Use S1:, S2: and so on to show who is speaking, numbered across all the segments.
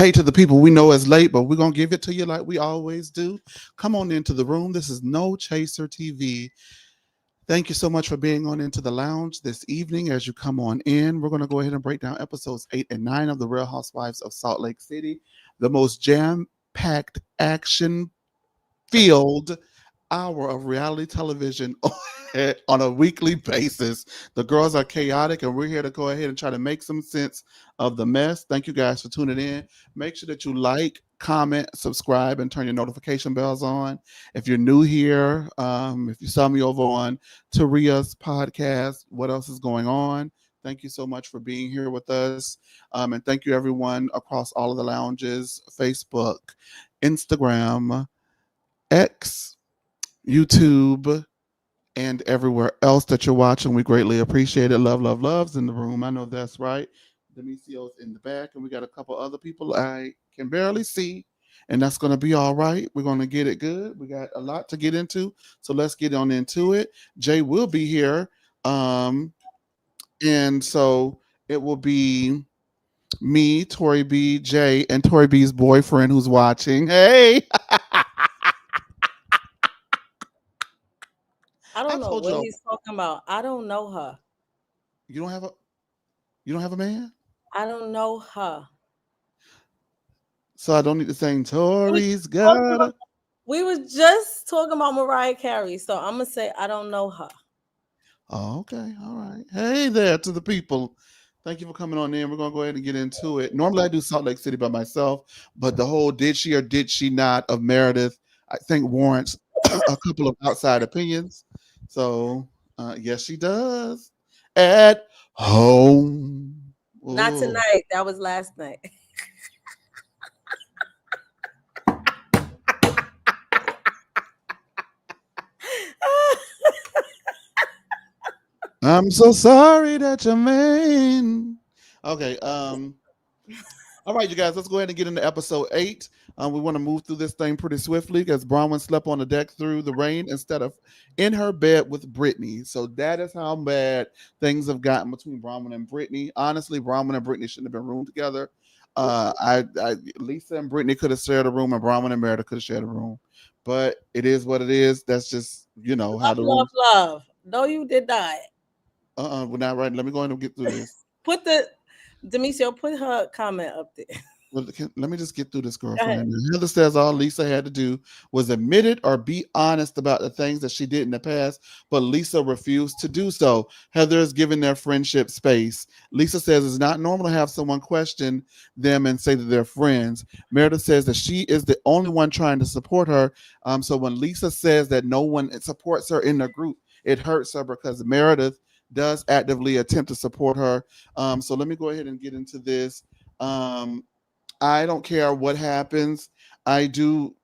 S1: Hey to the people, we know it's late, but we're going to give it to you like we always do. Come on into the room. This is No Chaser TV. Thank you so much for being on into the lounge this evening. As you come on in, we're going to go ahead and break down episodes 8 and 9 of The Real Housewives of Salt Lake City, the most jam-packed, action-filled hour of reality television on a weekly basis. The girls are chaotic, and we're here to go ahead and try to make some sense of the mess. Thank you guys for tuning in. Make sure that you like, comment, subscribe, and turn your notification bells on. If you're new here, if you saw me over on Taria's podcast, What Else is Going On? Thank you so much for being here with us. And thank you, everyone, across all of the lounges, Facebook, Instagram, X, YouTube, and everywhere else that you're watching. We greatly appreciate it. Love, love, loves in the room. I know that's right. Denicio's in the back, and we got a couple other people I can barely see, and that's going to be all right. We're going to get it good. We got a lot to get into, so let's get on into it. Jay will be here, and so it will be me, Tori B, Jay, and Tori B's boyfriend who's watching. Hey.
S2: I don't know what he's talking about. I don't know her.
S1: You don't have a man?
S2: I don't know her.
S1: So I don't need to sing Tori's got.
S2: We was just talking about Mariah Carey, so I'm gonna say I don't know her.
S1: Oh, okay, all right. Hey there to the people. Thank you for coming on in. We're gonna go ahead and get into it. Normally I do Salt Lake City by myself, but the whole did she or did she not of Meredith, I think warrants a couple of outside opinions. So yes, she does. At home.
S2: Not tonight. That was last night.
S1: I'm so sorry that you're man. Okay. All right, you guys, let's go ahead and get into episode 8. We want to move through this thing pretty swiftly because Bronwyn slept on the deck through the rain instead of in her bed with Brittany. So that is how bad things have gotten between Bronwyn and Brittany. Honestly, Bronwyn and Brittany shouldn't have been roomed together. Lisa and Brittany could have shared a room, and Bronwyn and Meredith could have shared a room. But it is what it is. That's just, how the room.
S2: Love. No, you did not.
S1: We're not right. Let me go ahead and get through this.
S2: Demisio, put her comment up there.
S1: Well, let me just get through this, girlfriend. Heather says all Lisa had to do was admit it or be honest about the things that she did in the past, but Lisa refused to do so. Heather is giving their friendship space. Lisa says it's not normal to have someone question them and say that they're friends. Meredith says that she is the only one trying to support her. So when Lisa says that no one supports her in the group, it hurts her because Meredith does actively attempt to support her. So let me go ahead and get into this. I don't care what happens. I do,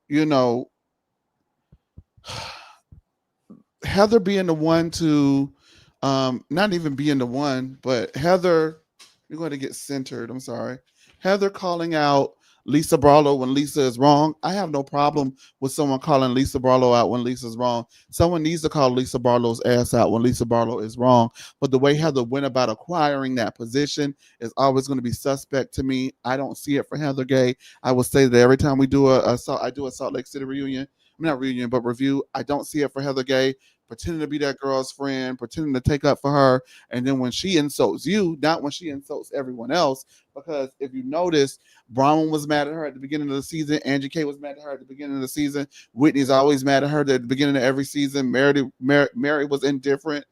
S1: Heather being the one to, not even being the one, but Heather, you're going to get centered. I'm sorry. Heather calling out Lisa Barlow when Lisa is wrong. I have no problem with someone calling Lisa Barlow out when Lisa's wrong. Someone needs to call Lisa Barlow's ass out when Lisa Barlow is wrong. But the way Heather went about acquiring that position is always going to be suspect to me. I don't see it for Heather Gay. I will say that every time we do I do a Salt Lake City reunion. I mean, not reunion, but review. I don't see it for Heather Gay pretending to be that girl's friend, pretending to take up for her. And then when she insults you, not when she insults everyone else, because if you notice, Bronwyn was mad at her at the beginning of the season. Angie K was mad at her at the beginning of the season. Whitney's always mad at her at the beginning of every season. Mary was indifferent.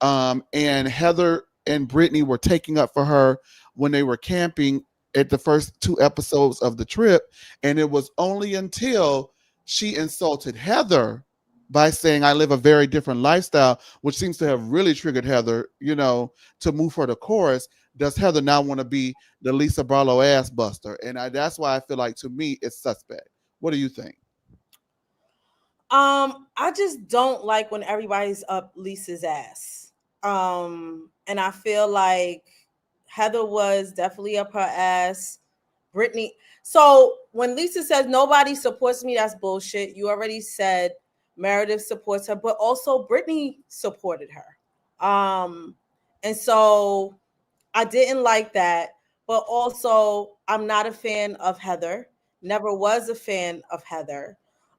S1: And Heather and Brittany were taking up for her when they were camping at the first 2 episodes of the trip. And it was only until she insulted Heather by saying, I live a very different lifestyle, which seems to have really triggered Heather, to move her to chorus. Does Heather now want to be the Lisa Barlow ass buster? And that's why I feel like, to me, it's suspect. What do you think?
S2: I just don't like when everybody's up Lisa's ass. And I feel like Heather was definitely up her ass. Brittany. So when Lisa says nobody supports me, that's bullshit. You already said Meredith supports her, but also Brittany supported her. And so I didn't like that. but also I'm not a fan of Heather. Never was a fan of Heather.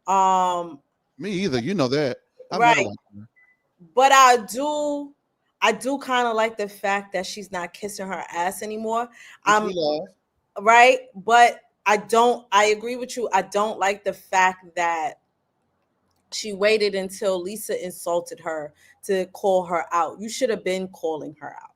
S2: Um,
S1: Me either. You know that. I've never
S2: right.
S1: liked her.
S2: But I do kind of like the fact that she's not kissing her ass anymore.
S1: Which
S2: I'm
S1: we love.
S2: right, but I agree with you. I don't like the fact that she waited until Lisa insulted her to call her out. You should have been calling her out.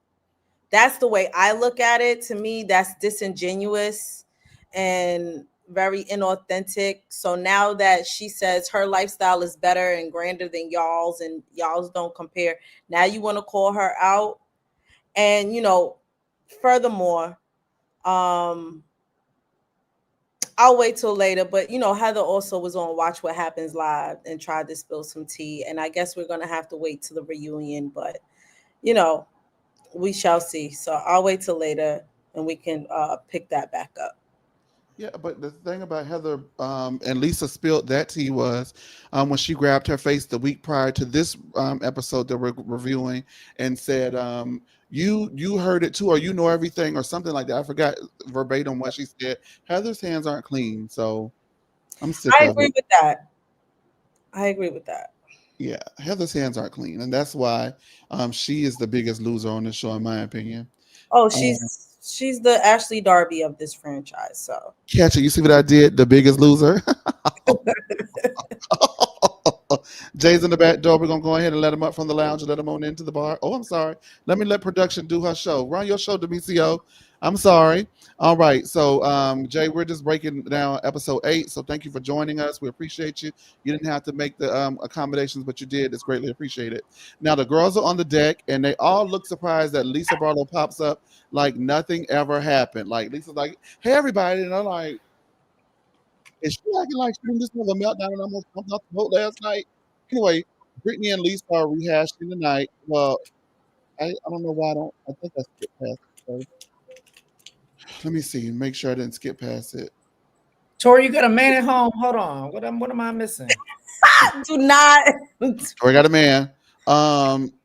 S2: That's the way I look at it. To me, that's disingenuous and very inauthentic. So now that she says her lifestyle is better and grander than y'all's and y'all's don't compare, now you want to call her out. And furthermore, um I'll wait till later, but Heather also was on Watch What Happens Live and tried to spill some tea. And I guess we're gonna have to wait till the reunion, but you know, we shall see. So I'll wait till later and we can pick that back up.
S1: Yeah, but the thing about Heather and Lisa spilled that tea was when she grabbed her face the week prior to this episode that we're reviewing and said, "You heard it too, or you know everything, or something like that." I forgot verbatim what she said. Heather's hands aren't clean, so I'm sick
S2: I
S1: of
S2: agree
S1: it.
S2: with that. I agree with that.
S1: Yeah, Heather's hands aren't clean, and that's why she is the biggest loser on the show, in my opinion.
S2: Oh,
S1: Um,
S2: she's the Ashley Darby of this franchise. So
S1: Catch it, you see what I did? The biggest loser. Jay's in the back door. We're gonna go ahead and let him up from the lounge and let him on into the bar. Oh, I'm sorry. Let me let production do her show. Run your show, Demisio. I'm sorry. All right. So, Jay, we're just breaking down episode 8. So, thank you for joining us. We appreciate you. You didn't have to make the accommodations, but you did. It's greatly appreciated. Now, the girls are on the deck, and they all look surprised that Lisa Barlow pops up like nothing ever happened. Like Lisa's like, "Hey, everybody," and I'm like, "Is she acting like she didn't just have a meltdown and almost jumped off the boat last night?" Anyway, Brittany and Lisa are rehashing tonight. Well, I don't know why I don't. I think I skipped past it. So let me see. Make sure I didn't skip past it.
S3: Tori, you got a man at home. Hold on. What am I missing?
S2: do not.
S1: Tori got a man.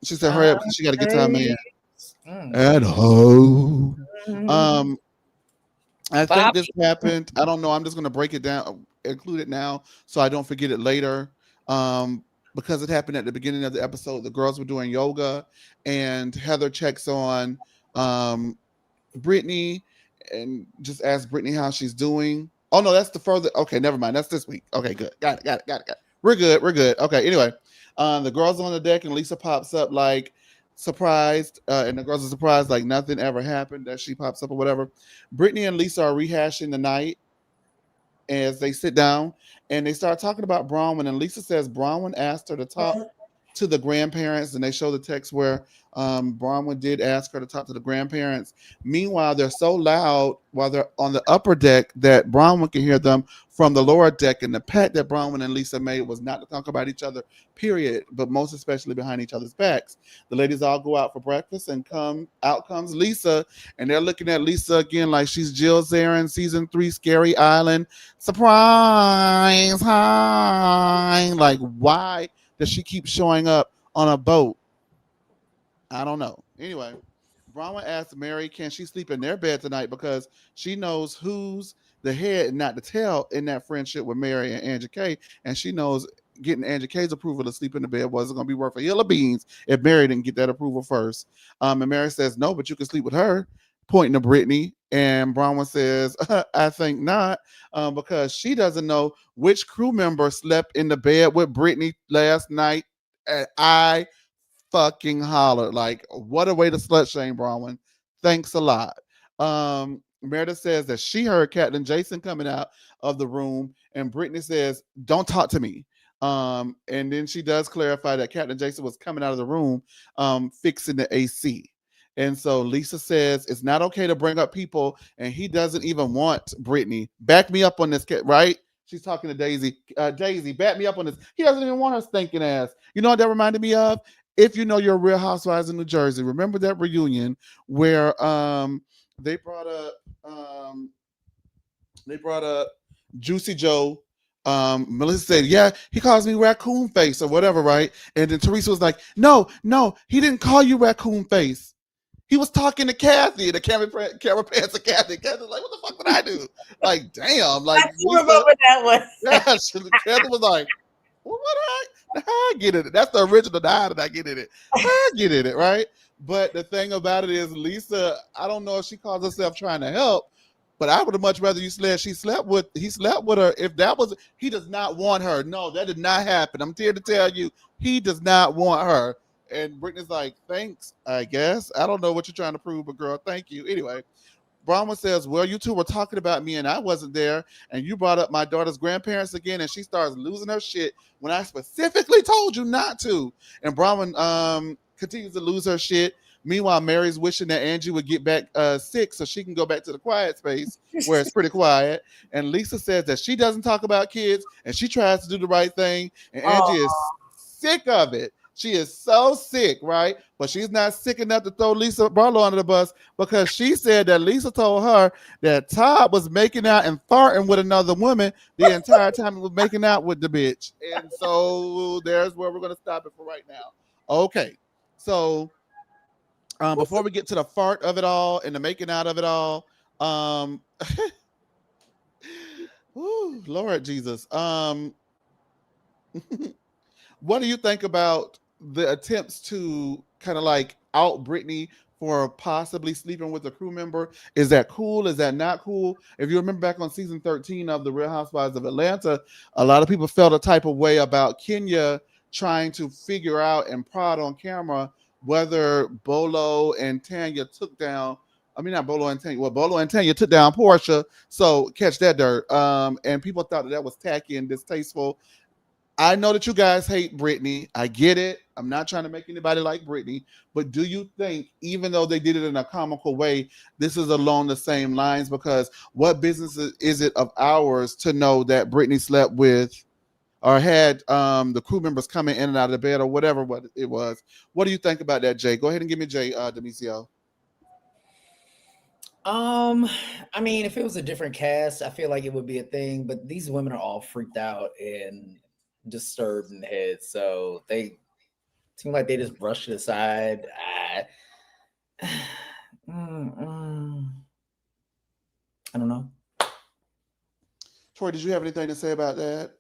S1: She said, "Hurry up,
S3: My
S1: because she got to get to her man."
S3: face. Mm.
S1: At home.
S3: Mm.
S1: Um, I think this
S3: Bobby.
S1: happened. I don't know. I'm just gonna break it down, include it now, so I don't forget it later. Because it happened at the beginning of the episode. The girls were doing yoga, and Heather checks on um Brittany and just asks Brittany how she's doing. Oh no, that's the further. Okay, never mind. That's this week. Okay, good. Got it. We're good. We're good. Okay. Anyway, the girls are on the deck, and Lisa pops up like surprised, and the girls are surprised like nothing ever happened that she pops up or whatever. Brittany and Lisa are rehashing the night as they sit down, and they start talking about Bronwyn. And Lisa says Bronwyn asked her to talk to the grandparents, and they show the text where Bronwyn did ask her to talk to the grandparents. Meanwhile, they're so loud while they're on the upper deck that Bronwyn can hear them from the lower deck. And the pact that Bronwyn and Lisa made was not to talk about each other, period, but most especially behind each other's backs. The ladies all go out for breakfast, and out comes Lisa, and they're looking at Lisa again like she's Jill Zarin, season 3, Scary Island. Surprise, hi. Like, why does she keep showing up on a boat? I don't know. Anyway, Bronwyn asked Mary, can she sleep in their bed tonight because she knows who's the head and not the tail in that friendship with Mary and Angie K. And she knows getting Angie K's approval to sleep in the bed wasn't going to be worth a hill of beans if Mary didn't get that approval first. And Mary says, no, but you can sleep with her, pointing to Brittany. And Bronwyn says, I think not, because she doesn't know which crew member slept in the bed with Brittany last night. And I fucking holler. Like, what a way to slut shame Bronwyn. Thanks a lot. Meredith says that she heard Captain Jason coming out of the room, and Brittany says, don't talk to me. And then she does clarify that Captain Jason was coming out of the room fixing the AC. And so Lisa says it's not okay to bring up people, and he doesn't even want Brittany. Back me up on this, right? She's talking to Daisy. Daisy, back me up on this. He doesn't even want her stinking ass. You know what that reminded me of? If you know your Real Housewives in New Jersey, remember that reunion where they brought up um, they brought up Juicy Joe. Melissa said, yeah, he calls me raccoon face or whatever, right? And then Teresa was like, no, he didn't call you raccoon face. He was talking to Kathy, the camera pans to Kathy. Kathy's like, what the fuck did I do? Like, damn, like
S2: I do
S1: Lisa,
S2: remember that one.
S1: yeah, Kathy was like, well, how I get in it? That's the original. How did I get in it? How I get in it, right? But the thing about it is, Lisa, I don't know if she calls herself trying to help, but I would have much rather he slept with her. If that was, he does not want her. No, that did not happen. I'm here to tell you, he does not want her. And Brittany's like, thanks, I guess. I don't know what you're trying to prove, but girl, thank you. Anyway, Bronwyn says, well, you two were talking about me and I wasn't there. And you brought up my daughter's grandparents again. And she starts losing her shit when I specifically told you not to. And Bronwyn continues to lose her shit. Meanwhile, Mary's wishing that Angie would get back sick so she can go back to the quiet space where it's pretty quiet. And Lisa says that she doesn't talk about kids and she tries to do the right thing. And Angie is sick of it. She is so sick, right? But she's not sick enough to throw Lisa Barlow under the bus because she said that Lisa told her that Todd was making out and farting with another woman the entire time he was making out with the bitch. And so there's where we're going to stop it for right now. Okay. So before we get to the fart of it all and the making out of it all, ooh, Lord Jesus. What do you think about the attempts to kind of like out Brittany for possibly sleeping with a crew member? Is that cool? Is that not cool? If you remember back on season 13 of The Real Housewives of Atlanta, a lot of people felt a type of way about Kenya trying to figure out and prod on camera whether Bolo and Tanya took down. I mean, not Bolo and Tanya. Well, Bolo and Tanya took down Portia. So catch that dirt. And people thought that was tacky and distasteful. I know that you guys hate Britney. I get it. I'm not trying to make anybody like Britney. But do you think, even though they did it in a comical way, this is along the same lines? Because what business is it of ours to know that Britney slept with or had the crew members coming in and out of the bed or whatever what it was? What do you think about that, Jay? Go ahead and give me Jay, Demisio.
S3: I mean, if it was a different cast, I feel like it would be a thing. But these women are all freaked out and disturbed in the head, so they seem like they just brushed it aside. I don't know.
S1: Troy, did you have anything to say about that?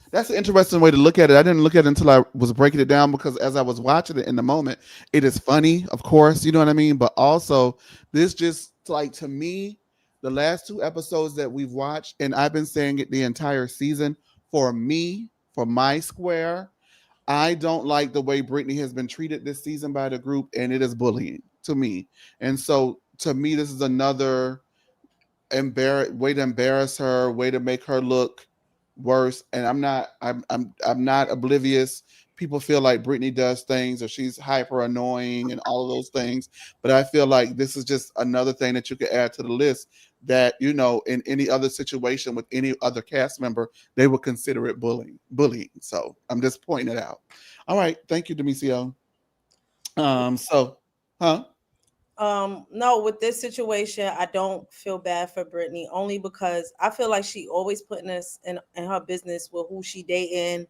S1: That's an interesting way to look at it. I didn't look at it until I was breaking it down because as I was watching it in the moment, it is funny, of course, you know what I mean? But also, this just like to me, the last two episodes that we've watched, and I've been saying it the entire season, for me, for my square, I don't like the way Brittany has been treated this season by the group, and it is bullying to me. And so to me, this is another way to embarrass her, way to make her look worse. And I'm not oblivious. People feel like Britney does things or she's hyper annoying and all of those things, but I feel like this is just another thing that you could add to the list that, you know, in any other situation with any other cast member, they would consider it bullying. So I'm just pointing it out. All right, thank you, Demisio. So huh
S2: No, with this situation, I don't feel bad for Brittany only because I feel like she always putting us in her business with who she dating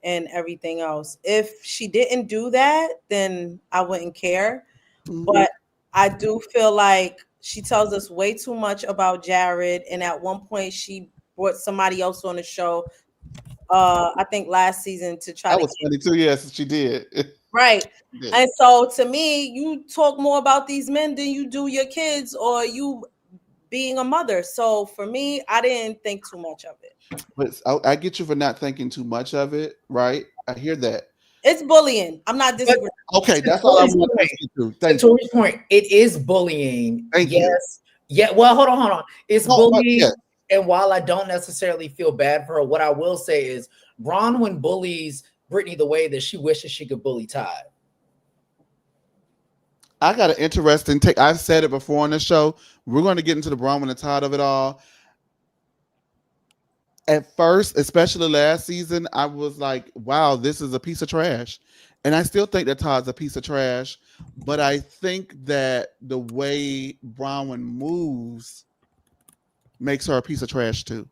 S2: and everything else. If she didn't do that, then I wouldn't care.
S1: Mhm.
S2: But I do feel like she tells us way too much about Jared. And at one point she brought somebody else on the show, I think last season to try
S1: That
S2: to
S1: was
S2: get
S1: funny too. Yes, she did.
S2: right.
S1: She did.
S2: And so to me, you talk more about these men than you do your kids or you being a mother. So for me, I didn't think too much of it.
S1: But I get you for not thinking too much of it, right? I hear that.
S2: It's bullying. I'm not
S3: But
S2: disagreeing.
S1: Okay,
S3: to
S1: that's all I
S3: Tori's
S1: want to
S3: point,
S1: ask you to.
S3: to
S1: Thank you.
S3: Tori's point, it is bullying.
S1: Thank you.
S3: Yes. Yeah. Well, hold on. It's
S1: No, but
S3: bullying.
S1: yeah,
S3: And while I don't necessarily feel bad for her, what I will say is Bronwyn bullies Brittany the way that she wishes she could bully Todd.
S1: I got an interesting take. I've said it before on the show. We're going to get into the Bronwyn and Todd of it all. At first, especially last season, I was like, wow, this is a piece of trash. And I still think that Todd's a piece of trash. But I think that the way Bronwyn moves makes her a piece of trash too.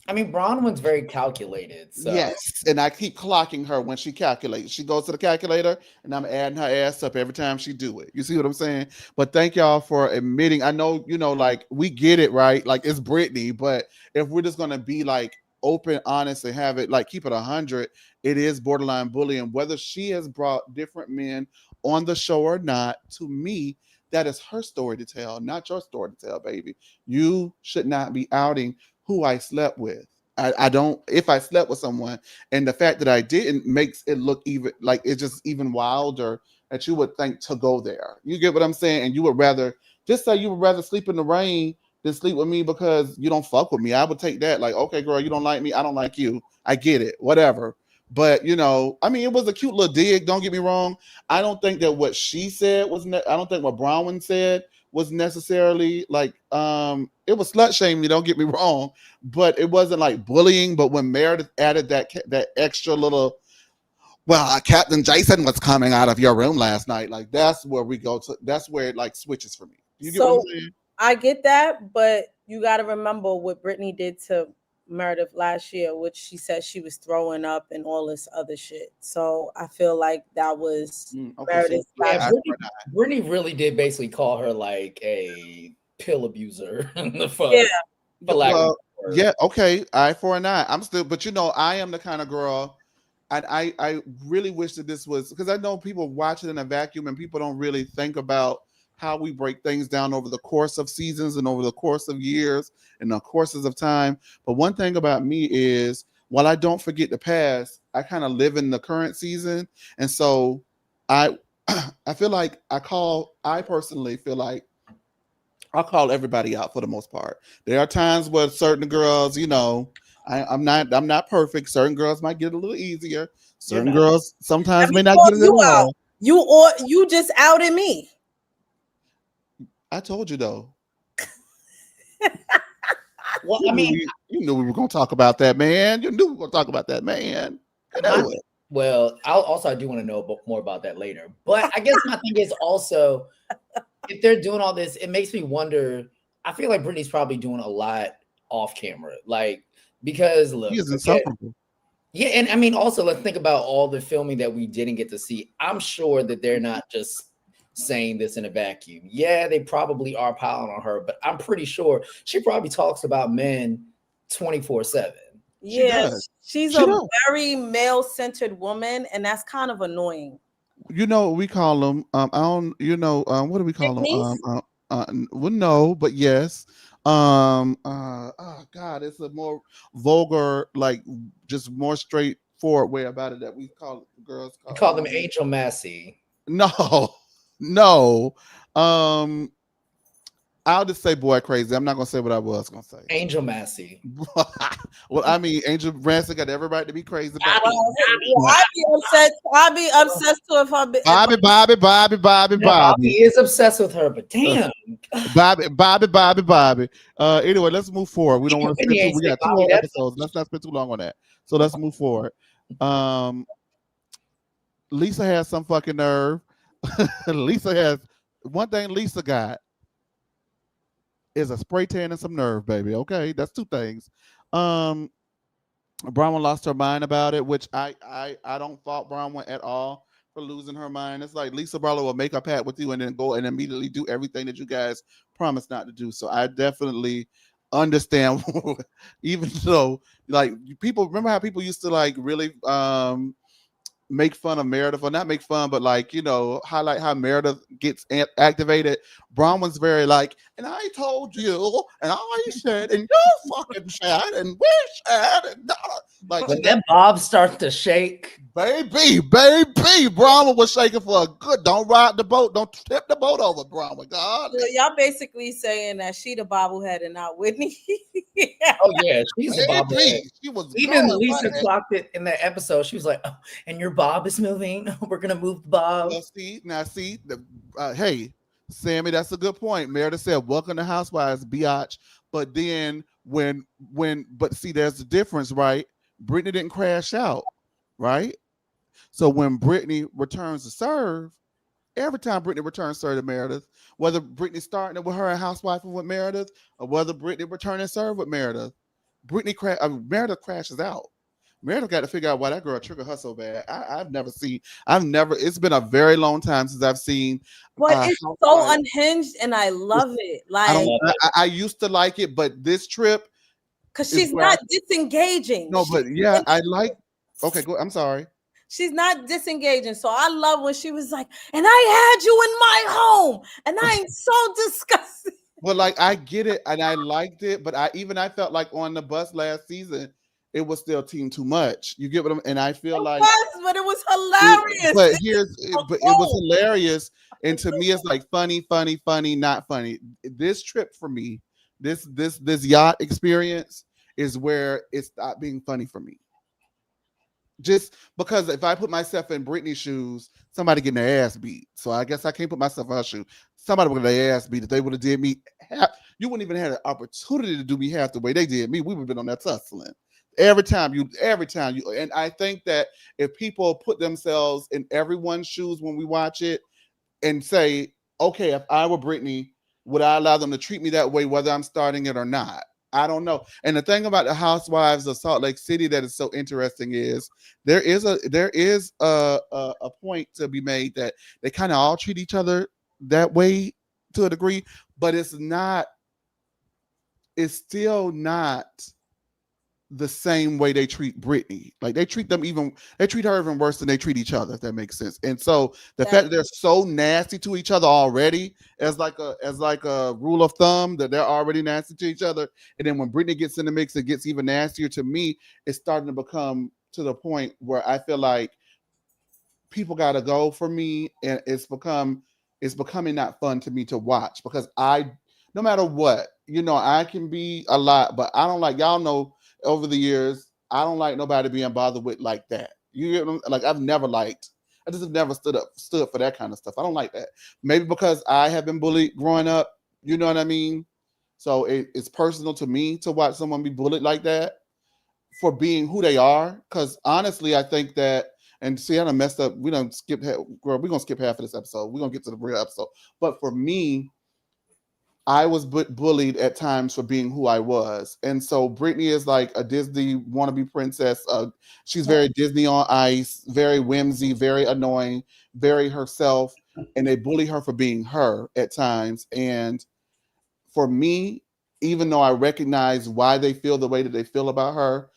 S3: I mean, Bronwyn's very calculated, so
S1: Yes, and I keep clocking her when she calculates. She goes to the calculator, and I'm adding her ass up every time she do it. You see what I'm saying? But thank y'all for admitting. I know, like we get it, right? Like it's Brittany, but if we're just gonna be like open, honest, and have it like keep it 100, it is borderline bullying. Whether she has brought different men on the show or not, to me, that is her story to tell, not your story to tell, baby. You should not be outing who I slept with. I don't, if I slept with someone, and the fact that I didn't makes it look even like it's just even wilder that you would think to go there. You get what I'm saying? And you would rather just say you would rather sleep in the rain than sleep with me because you don't fuck with me. I would take that like, okay, girl, you don't like me, I don't like you. I get it, whatever. But I mean, it was a cute little dig. Don't get me wrong. I don't think that what she said was. I don't think what Bronwyn said was necessarily like. It was slut shaming. Don't get me wrong, but it wasn't like bullying. But when Meredith added that extra little, well, Captain Jason was coming out of your room last night. Like that's where we go to. That's where it like switches for me. You get what I'm
S2: So
S1: saying?
S2: I get that, but you got to remember what Brittany did to Meredith last year, which she said she was throwing up and all this other shit. So I feel like that was
S1: Okay, so
S2: Meredith's
S3: yeah,
S2: last.
S3: Brittany really did basically call her like a pill abuser
S2: Yeah.
S3: for lack of a
S1: well,
S3: word.
S1: yeah, okay, eye for an eye. I'm still, but I am the kind of girl. And I really wish that this was because I know people watch it in a vacuum and people don't really think about how we break things down over the course of seasons and over the course of years and the courses of time. But one thing about me is while I don't forget the past, I kind of live in the current season. And so I I feel like I personally feel like I'll call everybody out for the most part. There are times where certain girls, I'm not perfect. Certain girls might get it a little easier.
S3: You're
S1: Certain
S3: not.
S1: girls
S2: Let
S1: sometimes
S2: me
S1: may not
S2: call
S1: get it at
S2: you out.
S1: all.
S2: You just outed me.
S1: I told you though.
S3: Well, I mean,
S1: You knew we were gonna talk about that man. You knew we were gonna talk about that man. You
S3: my
S1: know it.
S3: well, I do want to know more about that later. But I guess my thing is also if they're doing all this, it makes me wonder. I feel like Brittany's probably doing a lot off camera, like because
S1: He
S3: look,
S1: is
S3: okay,
S1: insufferable.
S3: yeah, and I mean also let's think about all the filming that we didn't get to see. I'm sure that they're not just saying this in a vacuum. Yeah, they probably are piling on her, but I'm pretty sure she probably talks about men 24/7.
S1: She
S2: Yeah,
S1: does.
S2: she's
S1: She
S2: a
S1: does.
S2: very male-centered woman, and that's kind of annoying.
S1: You know what we call them? I don't. What do we call them?
S2: Pygmies?
S1: Well, no, but yes. Oh God, it's a more vulgar, like just more straightforward way about it that we call girls
S3: We
S1: call
S3: call them
S1: women.
S3: Angel Massey.
S1: No, no. Um, I'll just say boy crazy. I'm not gonna say what I was gonna say.
S3: Angel Massey.
S1: Well, I mean, Angel Branson got every right to be crazy about
S3: Bobby,
S2: Well,
S3: Bobby,
S2: I'd be upset. I'd be obsessed too if
S1: Bobby, Bobby, Bobby, Bobby,
S3: yeah, Bobby
S1: Bobby.
S3: is obsessed with her, but damn,
S1: Bobby, Bobby, Bobby, Bobby. Anyway, let's move forward. We don't want to spend
S3: Whitney
S1: too.
S3: ain't
S1: We
S3: say
S1: got two
S3: Bobby
S1: whole
S3: that
S1: episodes. Let's not spend too long on that. So let's move forward. Um, Lisa has some fucking nerve. Lisa has one thing. Lisa got is a spray tan and some nerve, baby. Okay, that's two things. Um, Bronwyn lost her mind about it, which I don't fault Bronwyn at all for losing her mind. It's like Lisa Barlow will make a pact with you and then go and immediately do everything that you guys promised not to do. So I definitely understand, even though like people remember how people used to like really make fun of Meredith, or not make fun, but like highlight how Meredith gets activated. Bronwyn's very like, and I told you, and I said, and you fucking said, and we said, and like
S3: when that Bob starts to shake.
S1: baby, Bronwyn was shaking for a good. Don't ride the boat, don't tip the boat over, Bronwyn. God,
S2: So y'all basically saying that she the bobblehead and not Whitney.
S3: Oh yeah, she's a bobblehead.
S1: baby, she was
S3: Even
S1: going.
S3: Lisa clocked it in that episode. She was like, oh, and your bob is moving. We're gonna move the bob.
S1: Well, see, hey, Sammy, that's a good point. Meredith said, "Welcome to Housewives, biatch." But then but see, there's a difference, right? Brittany didn't crash out, right? So when Brittany returns to serve, every time Brittany returns serve to Meredith, whether Brittany starting it with her and housewife with Meredith, or whether Brittany returning serve with Meredith, Meredith crashes out. Meredith got to figure out why that girl triggered her so bad. I've never. It's been a very long time since I've seen.
S2: But it's so
S1: Housewives.
S2: unhinged, and I love it.
S1: I
S2: Like,
S1: don't.
S3: Love it.
S1: I used to like it, but this trip
S2: because
S1: is
S2: she's
S1: where I,
S2: not disengaging.
S1: no. But yeah, I like. Okay, go. I'm sorry.
S2: She's not disengaging. So I love when she was like, and I had you in my home, and I am so disgusted.
S1: But like I get it and I liked it, but I felt like on the bus last season, it was still team too much. You get what I'm and I feel
S2: It
S1: like
S2: was, but it was
S1: it,
S2: hilarious.
S1: but
S2: It
S1: but it was
S2: was
S1: hilarious. And to me, it's like funny, not funny. This trip for me, this yacht experience is where it stopped being funny for me. Just because if I put myself in Britney's shoes, somebody getting their ass beat. So I guess I can't put myself in her shoes. Somebody would get their ass beat. If they would have did me half, you wouldn't even have an opportunity to do me half the way they did me. We would have been on that tussling. Every time you, and I think that if people put themselves in everyone's shoes when we watch it and say, okay, if I were Britney, would I allow them to treat me that way, whether I'm starting it or not? I don't know. And the thing about the Housewives of Salt Lake City that is so interesting is there is a point to be made that they kind of all treat each other that way to a degree, but it's still not the same way they treat Britney. Like they treat her even worse than they treat each other, if that makes sense. And so the fact that they're so nasty to each other already as like a rule of thumb that they're already nasty to each other. And then when Britney gets in the mix, it gets even nastier to me. It's starting to become to the point where I feel like people gotta go for me, and it's becoming not fun to me to watch because I no matter what, I can be a lot, but I don't like y'all know over the years, I don't like nobody being bothered with like that. You get what like I just have never stood for that kind of stuff. I don't like that. Maybe because I have been bullied growing up, you know what I mean? So it's personal to me to watch someone be bullied like that for being who they are. Because honestly, I think that, and see, I done messed up. We done skipped, girl, we're going to skip half of this episode. We're going to get to the real episode. But for me, I was bullied at times for being who I was. And so Britney is like a Disney wannabe princess. She's very Disney on Ice, very whimsy, very annoying, very herself. And they bully her for being her at times. And for me, even though I recognize why they feel the way that they feel about her,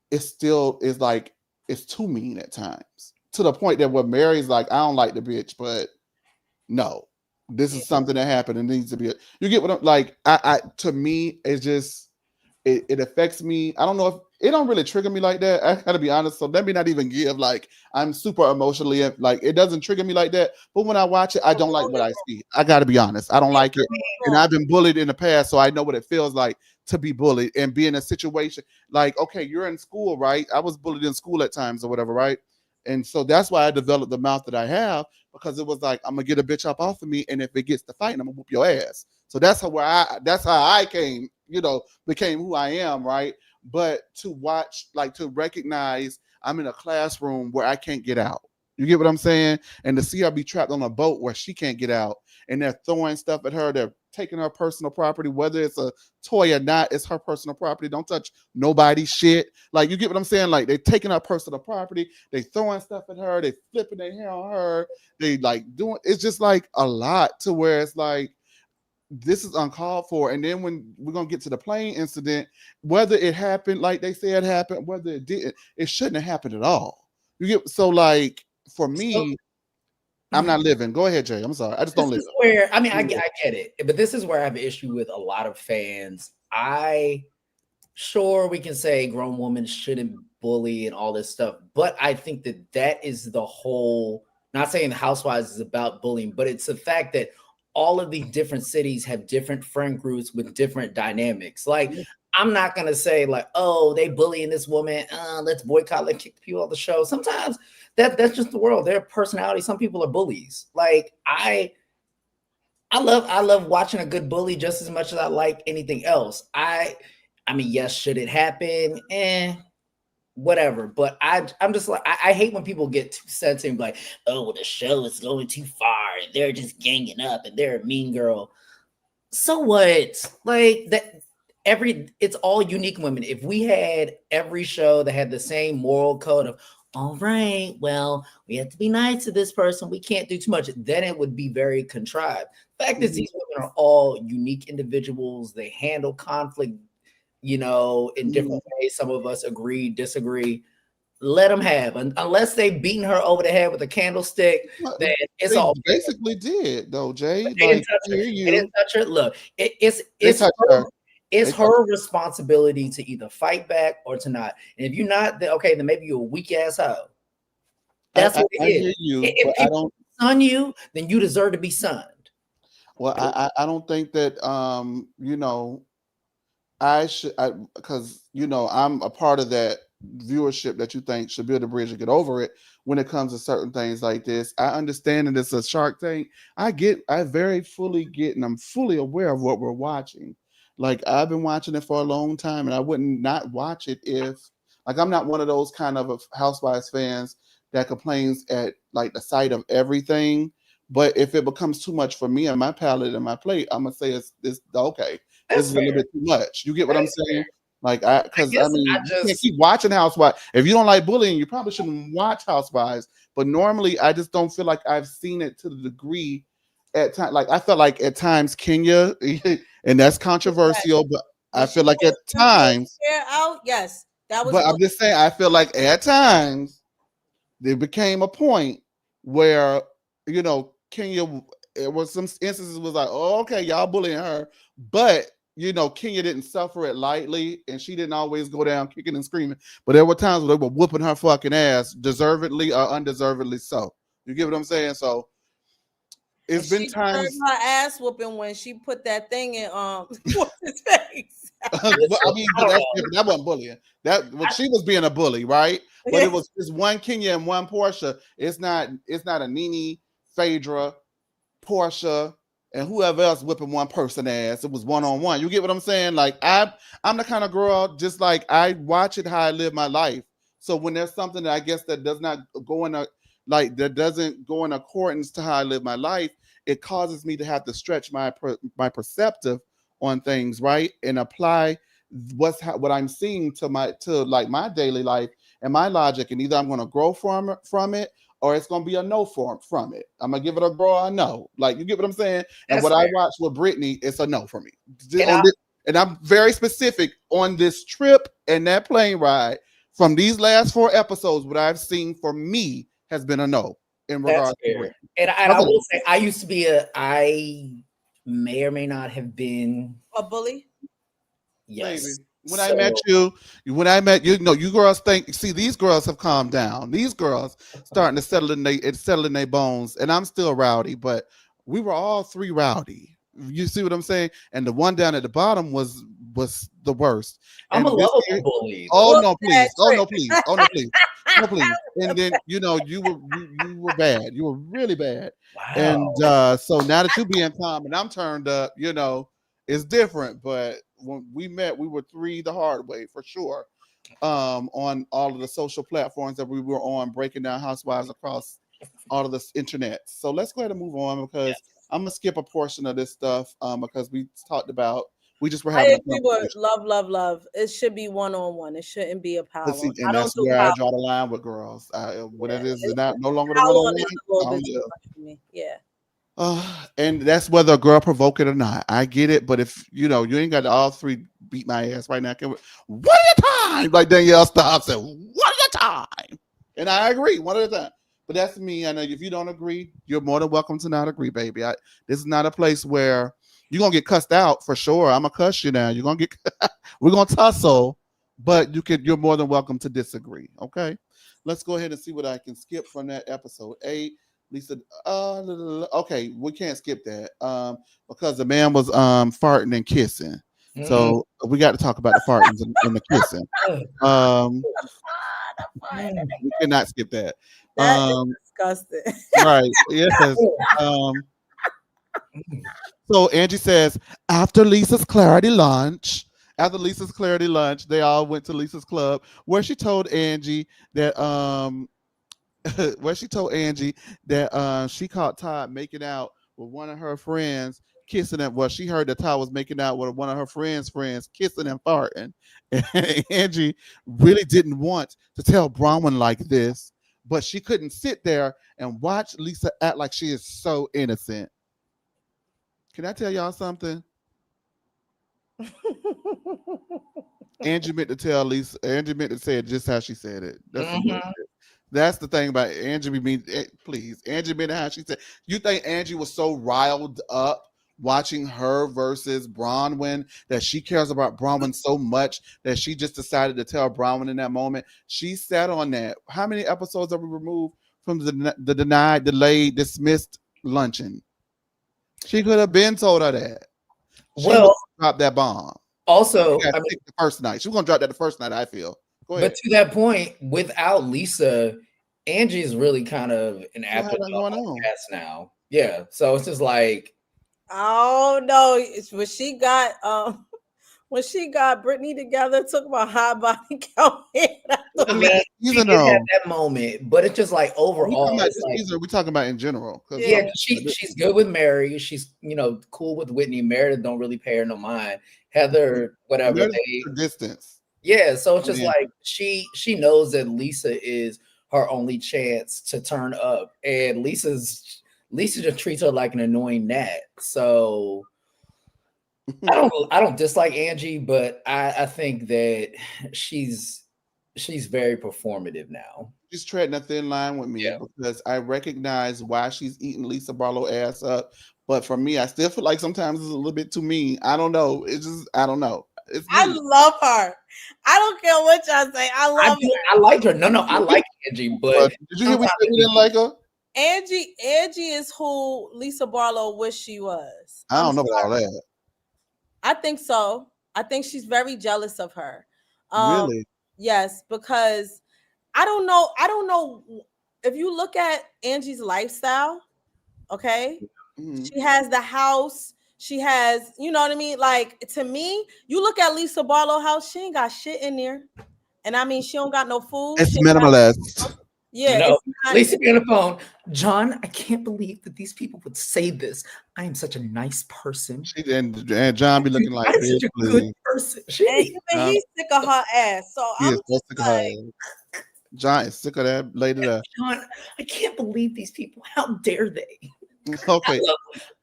S1: it still is like it's too mean at times. To the point that where Mary's like, I don't like the bitch, but no, this is something that happened and needs to be. You get what I'm like? I to me, it's just it affects me. I don't know if it don't really trigger me like that. I gotta be honest. So let me not even give like I'm super emotionally like it doesn't trigger me like that. But when I watch it, I don't like what I see. I gotta be honest. I don't like it. And I've been bullied in the past, so I know what it feels like to be bullied and be in a situation like, okay, you're in school, right? I was bullied in school at times or whatever, right? And so that's why I developed the mouth that I have because it was like I'm gonna get a bitch up off of me, and if it gets to fighting, I'm gonna whoop your ass. So that's how I came, became who I am, right? But to watch, like to recognize I'm in a classroom where I can't get out. You get what I'm saying? And to see her be trapped on a boat where she can't get out, and they're throwing stuff at her, they're taking her personal property, whether it's a toy or not, it's her personal property. Don't touch nobody's shit. Like you get what I'm saying? Like they're taking her personal property, they throwing stuff at her, they flipping their hair on her, they like doing it's just like a lot to where it's like this is uncalled for. And then when we're gonna get to the plane incident, whether it happened like they said it happened, whether it didn't, it shouldn't have happened at all. You get so like for me, I'm not living. Go ahead, Jay. I'm sorry. I just don't
S3: This
S1: live.
S3: is where I get it, but this is where I have an issue with a lot of fans. Sure, we can say grown women shouldn't bully and all this stuff, but I think that is the whole. Not saying the Housewives is about bullying, but it's the fact that all of these different cities have different friend groups with different dynamics. Like, I'm not gonna say like, oh, they bullying this woman. Let's boycott, let's kick the people off the show. Sometimes that's just the world. Their personality. Some people are bullies. Like I love watching a good bully just as much as I like anything else. I mean, yes, should it happen? Whatever. But I'm just like I hate when people get too sensitive, like, oh, well, the show is going too far and they're just ganging up and they're a mean girl. So what? Like that it's all unique women. If we had every show that had the same moral code of, all right, well, we have to be nice to this person, we can't do too much, then it would be very contrived. The fact is,
S1: Mhm.
S3: these women are all unique individuals. They handle conflict, in
S1: Mhm.
S3: different ways. Some of us agree, disagree. Let them have, unless they beating her over the head with a candlestick, then
S1: Well,
S3: it's
S1: they
S3: all fair.
S1: basically did though, Jay.
S3: They didn't
S1: Like
S3: touch
S1: I
S3: her.
S1: hear
S3: They didn't
S1: you.
S3: touch her. Look, it's
S1: They
S3: it's
S1: touched
S3: her
S1: her.
S3: it's
S1: They touched.
S3: her responsibility to either fight back or to not. And if you're not, then okay, then maybe you're a weak ass hoe. That's what it
S1: I
S3: is.
S1: hear you,
S3: If
S1: but I
S3: people
S1: don't.
S3: sun you, then you deserve to be sunned.
S1: Well, I don't think that I should, because I'm a part of that viewership that you think should build a bridge and get over it when it comes to certain things like this. I understand that it's a Shark Tank. I very fully get, and I'm fully aware of what we're watching. Like I've been watching it for a long time, and I wouldn't not watch it if, like, I'm not one of those kind of Housewives fans that complains at like the sight of everything. But if it becomes too much for me and my palate and my plate, I'm gonna say it's okay, this
S3: That's
S1: is a little
S3: fair.
S1: bit too much. You get what
S3: That
S1: I'm
S3: is fair.
S1: saying? Like
S3: I
S1: because I
S3: guess
S1: mean,
S3: I
S1: you can't
S3: just
S1: keep watching Housewives. If you don't like bullying, you probably shouldn't watch Housewives. But normally, I just don't feel like I've seen it to the degree at time. Like I felt like at times Kenya, and that's
S2: Yes.
S1: controversial, but
S2: When
S1: I
S2: she
S1: feel like at
S2: put Cynthia's
S1: times.
S2: hair out, yes, that was
S1: But I'm just saying, I feel like at times there became a point where Kenya. It was some instances was like, oh, okay, y'all bullying her, but Kenya didn't suffer it lightly, and she didn't always go down kicking and screaming. But there were times where they were whooping her fucking ass, deservedly or undeservedly so. You get what I'm saying? So
S2: and
S1: it's been
S2: she deserved
S1: times.
S2: her ass whooping when she put that thing in what's his face.
S1: But I
S3: listen.
S1: mean,
S3: I
S1: but
S3: don't
S1: that's
S3: know.
S1: different. That wasn't bullying. That well, she was being a bully, right? But it was just one Kenya and one Portia. It's not. It's not a Nene, Phaedra, Portia, and whoever else whipping one person ass. It was one on one. You get what I'm saying? Like I'm the kind of girl, just like I watch it how I live my life. So when there's something that I guess that does not go in a like that doesn't go in accordance to how I live my life, it causes me to have to stretch my perceptive on things, right, and apply what I'm seeing to like my daily life and my logic, and either I'm going to grow from it or it's gonna be a no from it. I'm gonna give it a grow or a no. Like you get what I'm saying? And
S3: That's
S1: what I
S3: fair.
S1: watched with Brittany, it's a no for me.
S3: And
S1: On this, and I'm very specific on this trip and that plane ride. From these last 4 episodes, what I've seen for me has been a no in
S3: that's
S1: regards to
S3: fair.
S1: Brittany.
S3: And I
S1: Okay.
S3: will say, I may or may not have been,
S2: A bully.
S1: Maybe.
S3: yes.
S1: When I met
S3: So
S1: you, you girls think. See, these girls have calmed down. These girls starting to settle in their bones, and I'm still rowdy, but we were all three rowdy. You see what I'm saying? And the one down at the bottom was the worst.
S3: I'm a
S1: And this
S3: lovable
S1: year,
S3: bully,
S1: oh
S3: though.
S2: Whoop
S1: no,
S2: that
S1: please, oh
S2: trick.
S1: no, please, oh no, please, no, please. And then you were bad. You were really bad. And
S3: Wow.
S1: so now that you being calm and I'm turned up, it's different. But when we met, we were three the hard way for sure. On all of the social platforms that we were on, breaking down Housewives across all of this internet. So let's go ahead and move on because
S3: Yes.
S1: I'm gonna skip a portion of this stuff because we talked about we just were
S2: I
S1: having a
S2: agree with
S1: conversation.
S2: love, love, love. It should be one on one. It shouldn't be a
S1: But
S2: power.
S1: see,
S2: I
S1: and
S2: don't
S1: that's
S2: do
S1: where I
S2: power.
S1: draw the line with girls. When
S2: Yeah,
S1: it is not no longer the
S2: power
S1: one on
S2: is
S1: one,
S2: a little
S1: I don't
S2: bit too
S1: live.
S2: much for me. Yeah.
S1: And that's whether a girl provoke it or not. I get it, but if you ain't got all three beat my ass right now, one at a time, like Danielle stops and one at a time. And I agree, one at a time. But that's me. I know if you don't agree, you're more than welcome to not agree, baby. This is not a place where you're gonna get cussed out for sure. I'm gonna cuss you now. You're gonna get we're gonna tussle, but you're more than welcome to disagree. Okay. Let's go ahead and see what I can skip from that episode 8. Lisa, okay, we can't skip that because the man was farting and kissing.
S3: Mm.
S1: So we got to talk about the farting and the kissing. Um,
S3: Mm.
S1: we cannot skip that.
S2: That is
S1: Um,
S2: disgusting.
S1: right? Yes. Um, so Angie says after Lisa's clarity lunch. After Lisa's clarity lunch, they all went to Lisa's club where she told Angie that where she told Angie that she caught Todd making out with one of her friends kissing and well, she heard that Todd was making out with one of her friends kissing and farting. And Angie really didn't want to tell Bronwyn like this, but she couldn't sit there and watch Lisa act like she is so innocent. Can I tell y'all something? Angie meant to tell Lisa. Angie meant to say it just how she said it. That's some
S3: Mhm.
S1: bullshit. That's the thing about Angie. Please, Angie meant how she said. You think Angie was so riled up watching her versus Bronwyn that she cares about Bronwyn so much that she just decided to tell Bronwyn in that moment? She sat on that. How many episodes are we removed from the denied, delayed, dismissed luncheon? She could have been told her that. She would
S3: Well,
S1: drop that bomb. She
S3: also,
S1: got
S3: I mean,
S1: sick the first night. She was gonna drop that the first night. I feel. Go
S3: but
S1: ahead.
S3: to that point, without Lisa, Angie is really kind of an
S1: She had
S3: afterthought
S1: that going
S3: on the
S1: on.
S3: cast now. Yeah, so it's just like,
S2: Oh no, it's when she got Brittany together, took my high body count.
S3: I
S1: This is
S3: mean,
S1: last
S3: she
S1: season
S3: did have
S1: though.
S3: that moment, but it's just like
S1: Are we talking
S3: overall,
S1: about
S3: it's
S1: this
S3: like,
S1: season? Or we talking about in general? Because
S3: yeah,
S2: Yeah.
S3: 'cause she's good with Mary. She's cool with Whitney. Meredith don't really pay her no mind. Heather, whatever
S1: Meredith
S3: they,
S1: keeps her distance.
S3: yeah. So it's
S1: from
S3: just
S1: Angie.
S3: like she knows that Lisa is her only chance to turn up, and Lisa just treats her like an annoying gnat. So I don't dislike Angie, but I think that she's very performative now.
S1: She's treading a thin line with me
S3: Yeah.
S1: because I recognize why she's eating Lisa Barlow ass up. But for me, I still feel like sometimes it's a little bit too mean. I don't know. It's just I don't know. It's
S2: I
S1: me.
S2: love her. I don't care what y'all say. I love
S3: I like her. No, I like Angie, but
S1: But did you hear we
S3: sometimes
S1: said
S3: it
S1: we
S3: be
S1: didn't like her?
S2: Angie. Angie is who Lisa Barlow wish she was.
S1: I
S2: I'm
S1: don't know about all
S2: sorry.
S1: that.
S2: I think so. I think she's very jealous of her. Um,
S1: Really?
S2: yes, because I don't know. I don't know if you look at Angie's lifestyle, okay?
S1: Mhm.
S2: She has the house. She has, you know what I mean? Like to me, you look at Lisa Barlow house, she ain't got shit in there. And I mean, she don't got no food.
S1: It's
S2: She ain't got,
S1: minimalist.
S2: yeah, it's not.
S3: Lisa be on the phone. John, I can't believe that these people would say this. I am such a nice person.
S1: She and John be looking like,
S3: I'm
S1: bitch,
S3: such a good
S1: please.
S3: person. She
S2: And
S3: be,
S2: even
S1: John,
S2: he's sick of her ass. So
S1: he
S2: I'm
S1: is so
S2: just
S1: sick of her
S2: like,
S1: ass. John is sick of that lady there.
S3: John, I can't believe these people. How dare they?
S1: Okay,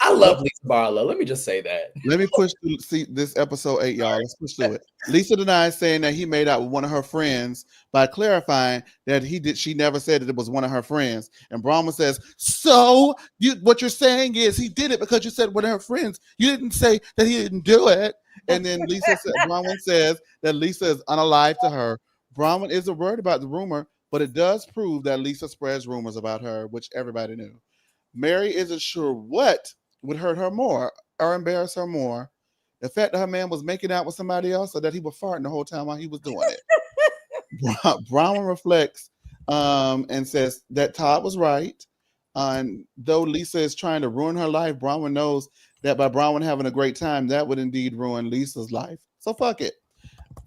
S3: I love Lisa Barlow. Let me just say that.
S1: let me push through see this episode 8, y'all. Let's push through it. Lisa denies saying that he made out with one of her friends by clarifying that she never said that it was one of her friends. And Brahma says, so what you're saying is he did it because you said one of her friends. You didn't say that he didn't do it. And then Bronwyn says that Lisa is unalive to her. Bronwyn isn't worried about the rumor, but it does prove that Lisa spreads rumors about her, which everybody knew. Mary isn't sure what would hurt her more or embarrass her more. The fact that her man was making out with somebody else or that he was farting the whole time while he was doing it. Brown reflects and says that Todd was right. And though Lisa is trying to ruin her life, Bronwyn knows that by Bronwyn having a great time, that would indeed ruin Lisa's life. So fuck it.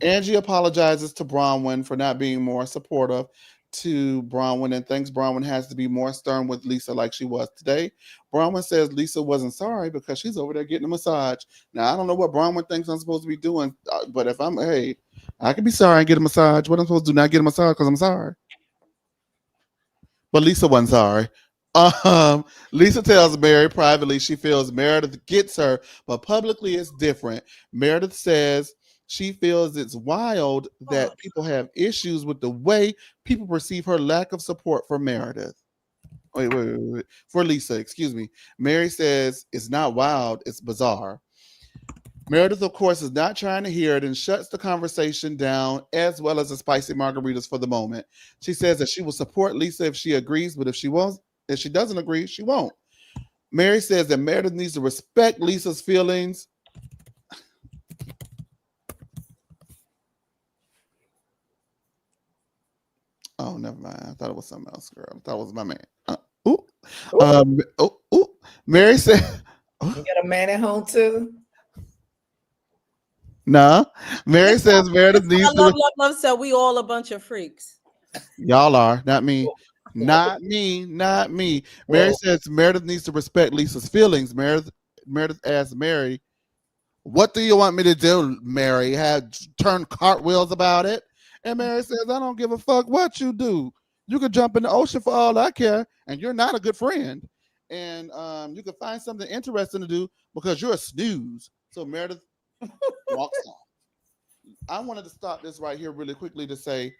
S1: Angie apologizes to Bronwyn for not being more supportive to Bronwyn and thinks Bronwyn has to be more stern with Lisa like she was today. Bronwyn says Lisa wasn't sorry because she's over there getting a massage. Now, I don't know what Bronwyn thinks I'm supposed to be doing, but if hey, I can be sorry and get a massage. What I'm supposed to do, not get a massage because I'm sorry. But Lisa wasn't sorry. Lisa tells Mary privately she feels Meredith gets her, but publicly it's different. Meredith says she feels it's wild that people have issues with the way people perceive her lack of support for Meredith. Wait. For Lisa, excuse me. Mary says it's not wild, it's bizarre. Meredith, of course, is not trying to hear it and shuts the conversation down, as well as the spicy margaritas for the moment. She says that she will support Lisa if she agrees, but if she doesn't agree, she won't. Mary says that Meredith needs to respect Lisa's feelings. Oh, never mind. I thought it was something else, girl. I thought it was my man. Mary said,
S3: You got a man at home too?
S1: nah. Mary says Meredith needs to.
S2: Love said we all a bunch of freaks.
S1: Y'all are, not me. Not me. Mary
S3: Whoa.
S1: says Meredith needs to respect Lisa's feelings. Meredith Meredith asked Mary, "What do you want me to do, Mary? Have turn cartwheels about it?" And Mary says, "I don't give a fuck what you do. You could jump in the ocean for all I care, and you're not a good friend. And you can find something interesting to do because you're a snooze." So Meredith walks off. I wanted to stop this right here really quickly to say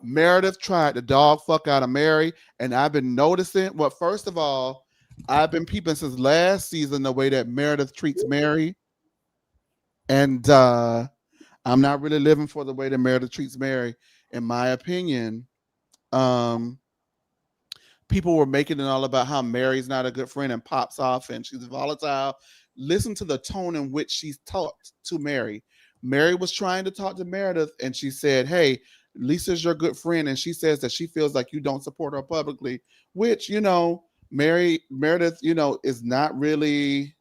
S1: Meredith tried to dog fuck out of Mary, and I've been noticing. Well, first of all, I've been peeping since last season the way that Meredith treats Mary, and I'm not really living for the way that Meredith treats Mary. In my opinion, um, people were making it all about how Mary's not a good friend and pops off and she's volatile. Listen to the tone in which she's talked to Mary. Mary was trying to talk to Meredith and she said, "Hey, Lisa's your good friend." And she says that she feels like you don't support her publicly, which, Meredith, is not really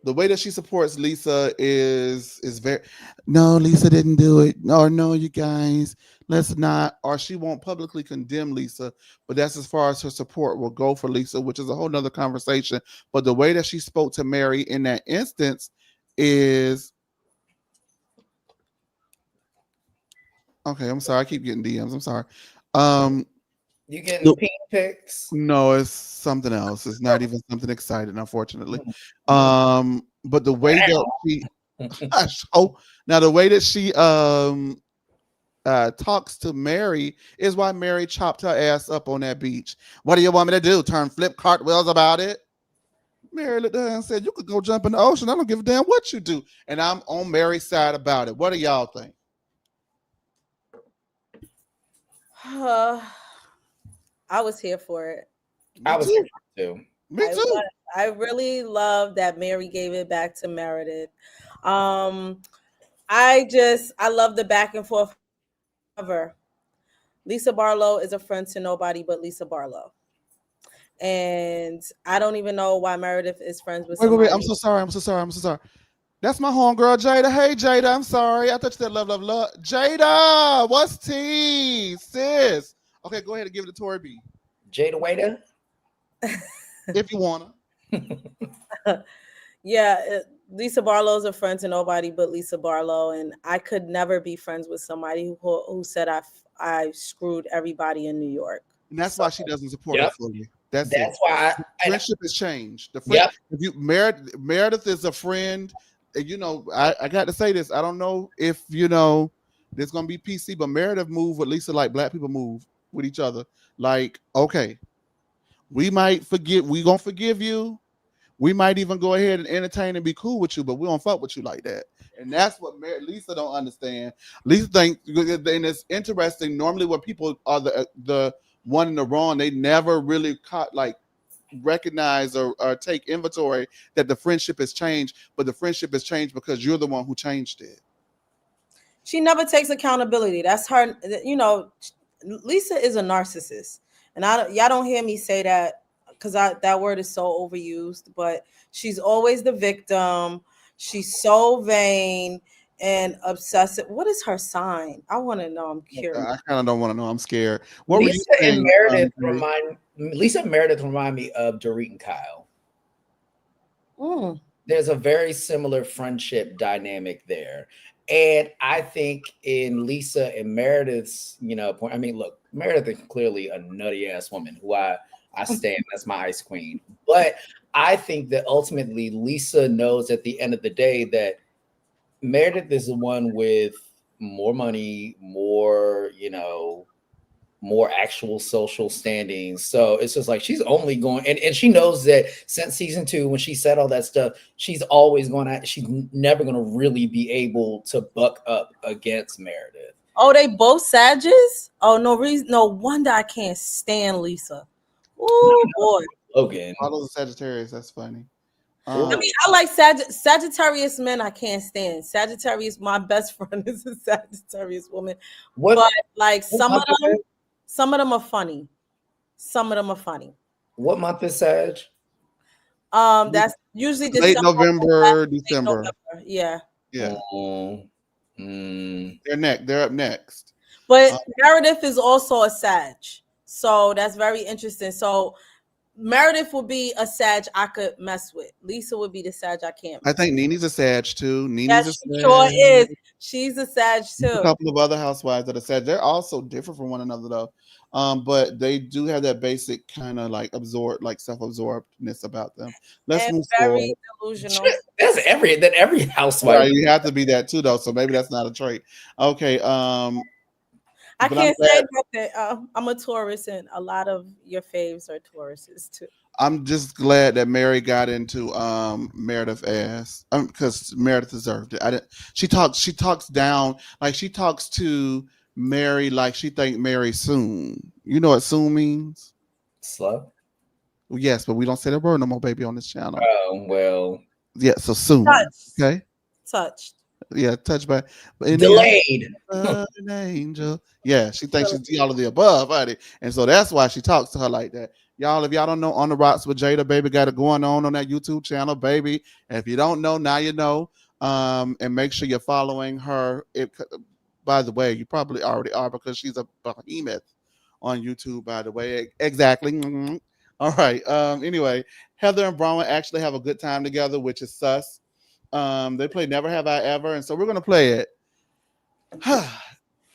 S1: the way that she supports Lisa is very no, Lisa didn't do it. No, you guys, let's not. Or she won't publicly condemn Lisa, but that's as far as her support will go for Lisa, which is a whole nother conversation. But the way that she spoke to Mary in that instance is okay. I'm sorry, I keep getting DMs. I'm sorry.
S3: You getting
S1: No,
S3: pink pics?
S1: no, it's something else. It's not even something exciting, unfortunately.
S3: Mm.
S1: But the way that she oh, now the way that she talks to Mary is why Mary chopped her ass up on that beach. "What do you want me to do? Turn flip cartwheels about it?" Mary looked at her and said, "You could go jump in the ocean. I don't give a damn what you do." And I'm on Mary's side about it. What do y'all think?
S2: I was here for it.
S1: Me
S3: I was
S1: too.
S3: here too.
S1: Me
S2: I
S1: too.
S2: was. I really love that Mary gave it back to Meredith. Um, I love the back and forth. However, Lisa Barlow is a friend to nobody but Lisa Barlow. And I don't even know why Meredith is friends with
S1: Wait. I'm
S2: somebody.
S1: so sorry. I'm so sorry. That's my homegirl, Jada. Hey, Jada. I'm sorry. I thought you said love, love, love. Jada, what's tea, sis? Okay, go ahead and give it to Tori B.
S3: Jada Waiter.
S1: If you wanna.
S2: Yeah, Lisa Barlow's a friend to nobody but Lisa Barlow, and I could never be friends with somebody who said I screwed everybody in New York.
S1: And that's
S2: So
S1: why she doesn't support her
S3: Yep.
S1: fully. That's it.
S3: That's why.
S1: Friendship has changed. The friend,
S3: Yep.
S1: if you Meredith is a friend, and I got to say this. I don't know if there's gonna be PC, but Meredith move with Lisa like black people move with each other. Like, okay, we gonna forgive you. We might even go ahead and entertain and be cool with you, but we don't fuck with you like that. And that's what Lisa don't understand. Lisa think, and it's interesting. Normally, when people are the one in the wrong, they never really recognize or take inventory that the friendship has changed. But the friendship has changed because you're the one who changed it.
S2: she never takes accountability. That's her. Lisa is a narcissist, and y'all don't hear me say that because that word is so overused. But she's always the victim. She's so vain and obsessive. What is her sign? I want to know. I'm curious.
S1: I kind of don't want to know. I'm scared. What were you
S3: Lisa and
S1: saying?
S3: Meredith
S1: Gary?
S3: remind me of Dorit and Kyle.
S2: Mm.
S3: There's a very similar friendship dynamic there. And I think in Lisa and Meredith's, point, I mean, look, Meredith is clearly a nutty ass woman who I stand as my ice queen. But I think that ultimately Lisa knows at the end of the day that Meredith is the one with more money, more, more actual social standings. So it's just like she's only going, and she knows that since season 2, when she said all that stuff, she's never going to really be able to buck up against Meredith.
S2: Oh, they both Sages? Oh, no wonder I can't stand Lisa. Oh boy.
S3: Logan.
S1: All those Sagittarius. That's funny.
S2: I mean, I like Sagittarius men. I can't stand Sagittarius. My best friend is a Sagittarius woman. But like some of them are funny. Some of them are funny.
S3: What month is Sag?
S2: That's usually
S1: late
S2: December,
S1: November, December.
S2: November. Yeah.
S1: They're up next.
S2: But Meredith is also a Sag, so that's very interesting. So Meredith would be a Sag I could mess with. Lisa would be the Sag I can't
S1: I
S2: mess
S1: think
S2: with.
S1: Nene's a Sag too.
S2: Yeah,
S1: Nene's a
S2: she sure
S1: Sag.
S2: is. She's a Sag
S1: There's a
S2: too.
S1: couple of other housewives that are Sag. They're also different from one another though. But they do have that basic kind of like self-absorbedness about them. Let's
S2: And
S1: move
S2: very
S1: forward.
S2: delusional.
S3: Every housewife.
S1: Right, you have to be that too though. So maybe that's not a trait. Okay.
S2: I
S1: But I'm
S2: can't say
S1: glad.
S2: nothing. I'm a Taurus, and a lot of your faves are Tauruses too.
S1: I'm just glad that Mary got into Meredith ass because Meredith deserved it. I didn't. She talks down like she talks to Mary like she think Mary soon. You know what soon means?
S3: Slow.
S1: Well, yes, but we don't say the word no more, baby, on this channel.
S3: Oh well.
S1: Yeah, so soon.
S2: Touched.
S1: Okay.
S2: Touched.
S1: Yeah, touched by but in the
S3: Delayed.
S1: an angel. Yeah, she thinks she's all of the above, honey. And so that's why she talks to her like that. Y'all, if y'all don't know On the Rocks with Jada, baby, got it going on that YouTube channel, baby. And if you don't know, now you know. And make sure you're following her. By the way, you probably already are because she's a behemoth on YouTube, by the way. Exactly. Mhm. All right. Anyway, Heather and Bronwyn actually have a good time together, which is sus. They play Never Have I Ever, and so we're gonna play it.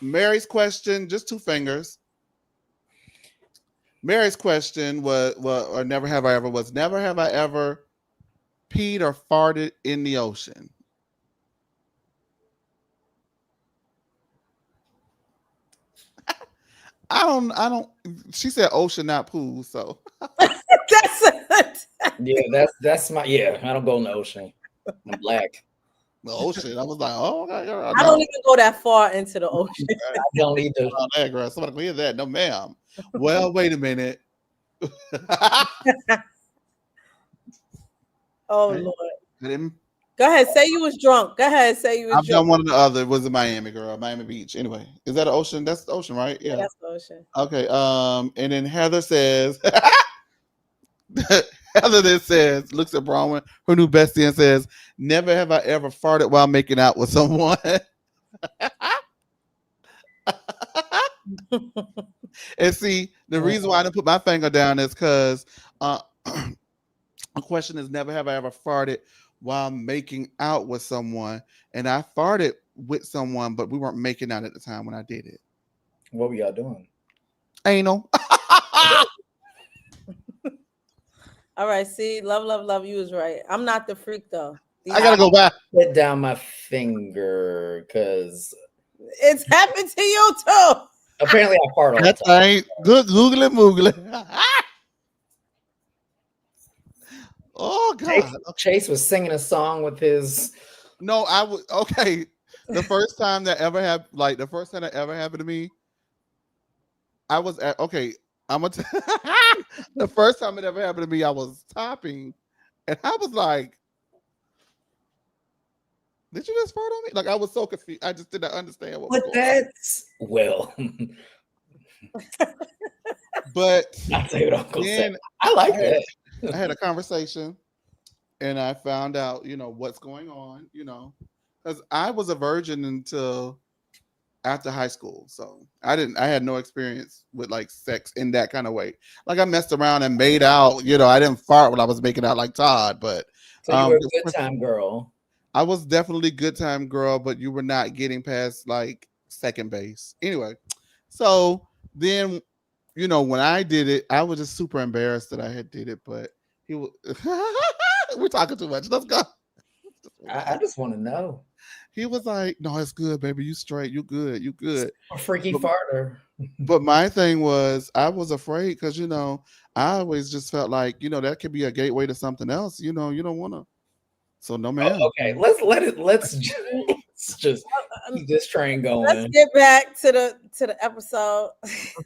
S1: Mary's question, just two fingers. Mary's question or never have I ever was never have I ever peed or farted in the ocean. I don't she said ocean, not pool, so
S2: That's it.
S3: Yeah, that's my I don't go in the ocean. I'm black.
S1: the ocean. I was like, oh my god,
S2: I don't
S1: no.
S2: even go that far into the ocean.
S3: I don't either.
S1: Oh, that girl, somebody can hear that. No, ma'am. Well, wait a minute.
S2: Oh
S1: I
S2: Lord.
S1: didn't
S2: Go ahead. Say you was drunk. Go ahead. Say you was
S1: I've
S2: drunk.
S1: done one or the other. It was in Miami, girl. Miami Beach. Anyway, is that an ocean? That's the ocean, right?
S2: Yeah,
S1: Yeah.
S2: that's the ocean.
S1: Okay. And then Heather says, Heather then says, looks at Bronwyn, her new bestie, and says, "Never have I ever farted while making out with someone." And see, the reason why I didn't put my finger down is because the question is, never have I ever farted while making out with someone, and I farted with someone, but we weren't making out at the time when I did it.
S3: What were y'all doing?
S1: Anal.
S2: All right. See, love. You was right. I'm not the freak though.
S1: I gotta go back.
S3: Put down my finger because
S2: It's happened to you too.
S3: apparently I fart all the
S1: That
S3: time.
S1: ain't good. Googly moogly. Oh God.
S3: Chase was singing a song with his.
S1: No, I would. Okay, the first time that ever happened, like the first time that ever happened to me, I was at. Okay, I'm gonna. The first time it ever happened to me, I was topping, and I was like, "Did you just fart on me?" Like I was so confused. I just did not understand what was
S3: But
S1: going on.
S3: that's well.
S1: But
S3: I'll tell you what Uncle said.
S1: then
S3: I like that.
S1: I had a conversation, and I found out, what's going on. Because I was a virgin until after high school, so I had no experience with like sex in that kind of way. Like I messed around and made out. I didn't fart when I was making out like Todd, but
S3: So you were a good time girl.
S1: I was definitely good time girl, but you were not getting past like second base. Anyway, so then when I did it, I was just super embarrassed that I had did it, but he was we're talking too much. Let's go.
S3: I just want to know.
S1: He was like, "No, it's good, baby. You straight. You good. You good."
S3: A freaky
S1: But,
S3: farter.
S1: but my thing was, I was afraid because I always just felt like that could be a gateway to something else. You don't want to. So no, man.
S3: Oh, okay, let's just keep this train going.
S2: Let's get back to the episode.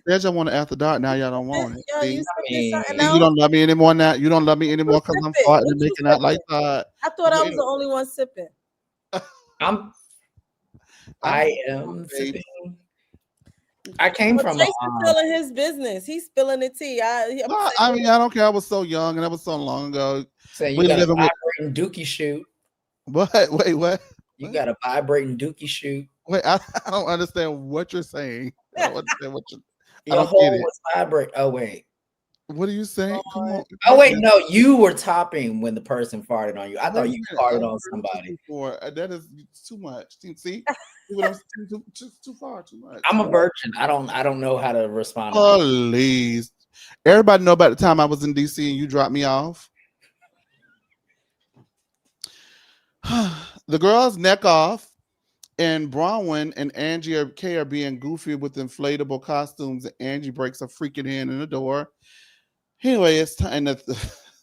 S1: Said y'all want it after dark. Now y'all don't want it.
S2: Yo,
S1: See?
S2: you
S3: mean,
S2: something
S1: You
S2: else?
S1: don't love me anymore now. You don't love me anymore because I'm
S2: sipping?
S1: farting
S2: What
S1: and
S2: you
S1: making out like
S2: sipping?
S1: that.
S2: I thought I was the only one sipping.
S3: I am sipping. I came from
S2: Jason spilling his business. He's spilling the tea.
S1: I mean, I don't care. I was so young and that was so long ago.
S3: saying
S1: We
S3: you got a
S1: live in what-
S3: vibrating dookie shoot.
S1: What? Wait, what?
S3: You got a vibrating dookie shoot.
S1: Wait, I don't understand what you're saying. I don't understand what you. I
S3: Your
S1: don't
S3: hole
S1: get it.
S3: was vibrate. Oh wait,
S1: What are you saying? Come
S2: Lord.
S1: on.
S3: Oh wait, no, you were topping when the person farted on you. I
S1: Wait a
S3: thought you
S1: minute.
S3: farted
S1: I'm
S3: on
S1: very
S3: somebody.
S1: pushing for it. That is too much. See what I'm too far, too much.
S3: I'm a virgin. I don't know how to respond to people.
S1: Please. Everybody know about the time I was in DC and you dropped me off. The girls neck off, and Bronwyn and Angie K are being goofy with inflatable costumes. And Angie breaks a freaking hand in the door. Anyway, it's time. And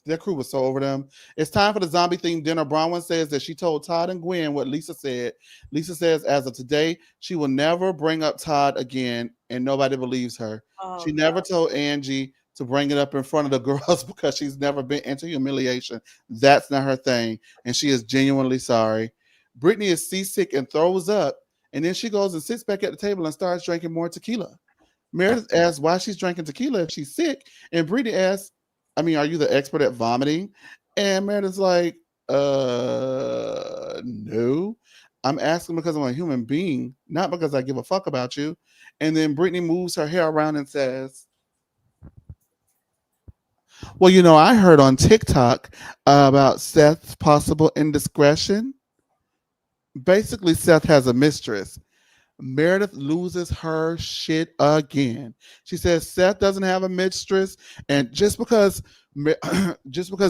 S1: their crew was so over them. It's time for the zombie themed dinner. Bronwyn says that she told Todd and Gwen what Lisa said. Lisa says, as of today, she will never bring up Todd again, and nobody believes her.
S2: Oh
S1: She never
S2: God.
S1: told Angie to bring it up in front of the girls because she's never been into humiliation. That's not her thing, and she is genuinely sorry. Brittany is seasick and throws up, and then she goes and sits back at the table and starts drinking more tequila. Meredith asks why she's drinking tequila if she's sick, and Brittany asks, I mean, are you the expert at vomiting? And Meredith's like, no. I'm asking because I'm a human being, not because I give a fuck about you. And then Brittany moves her hair around and says, well, I heard on TikTok about Seth's possible indiscretion. Basically, Seth has a mistress. Meredith loses her shit again. She says Seth doesn't have a mistress, and just because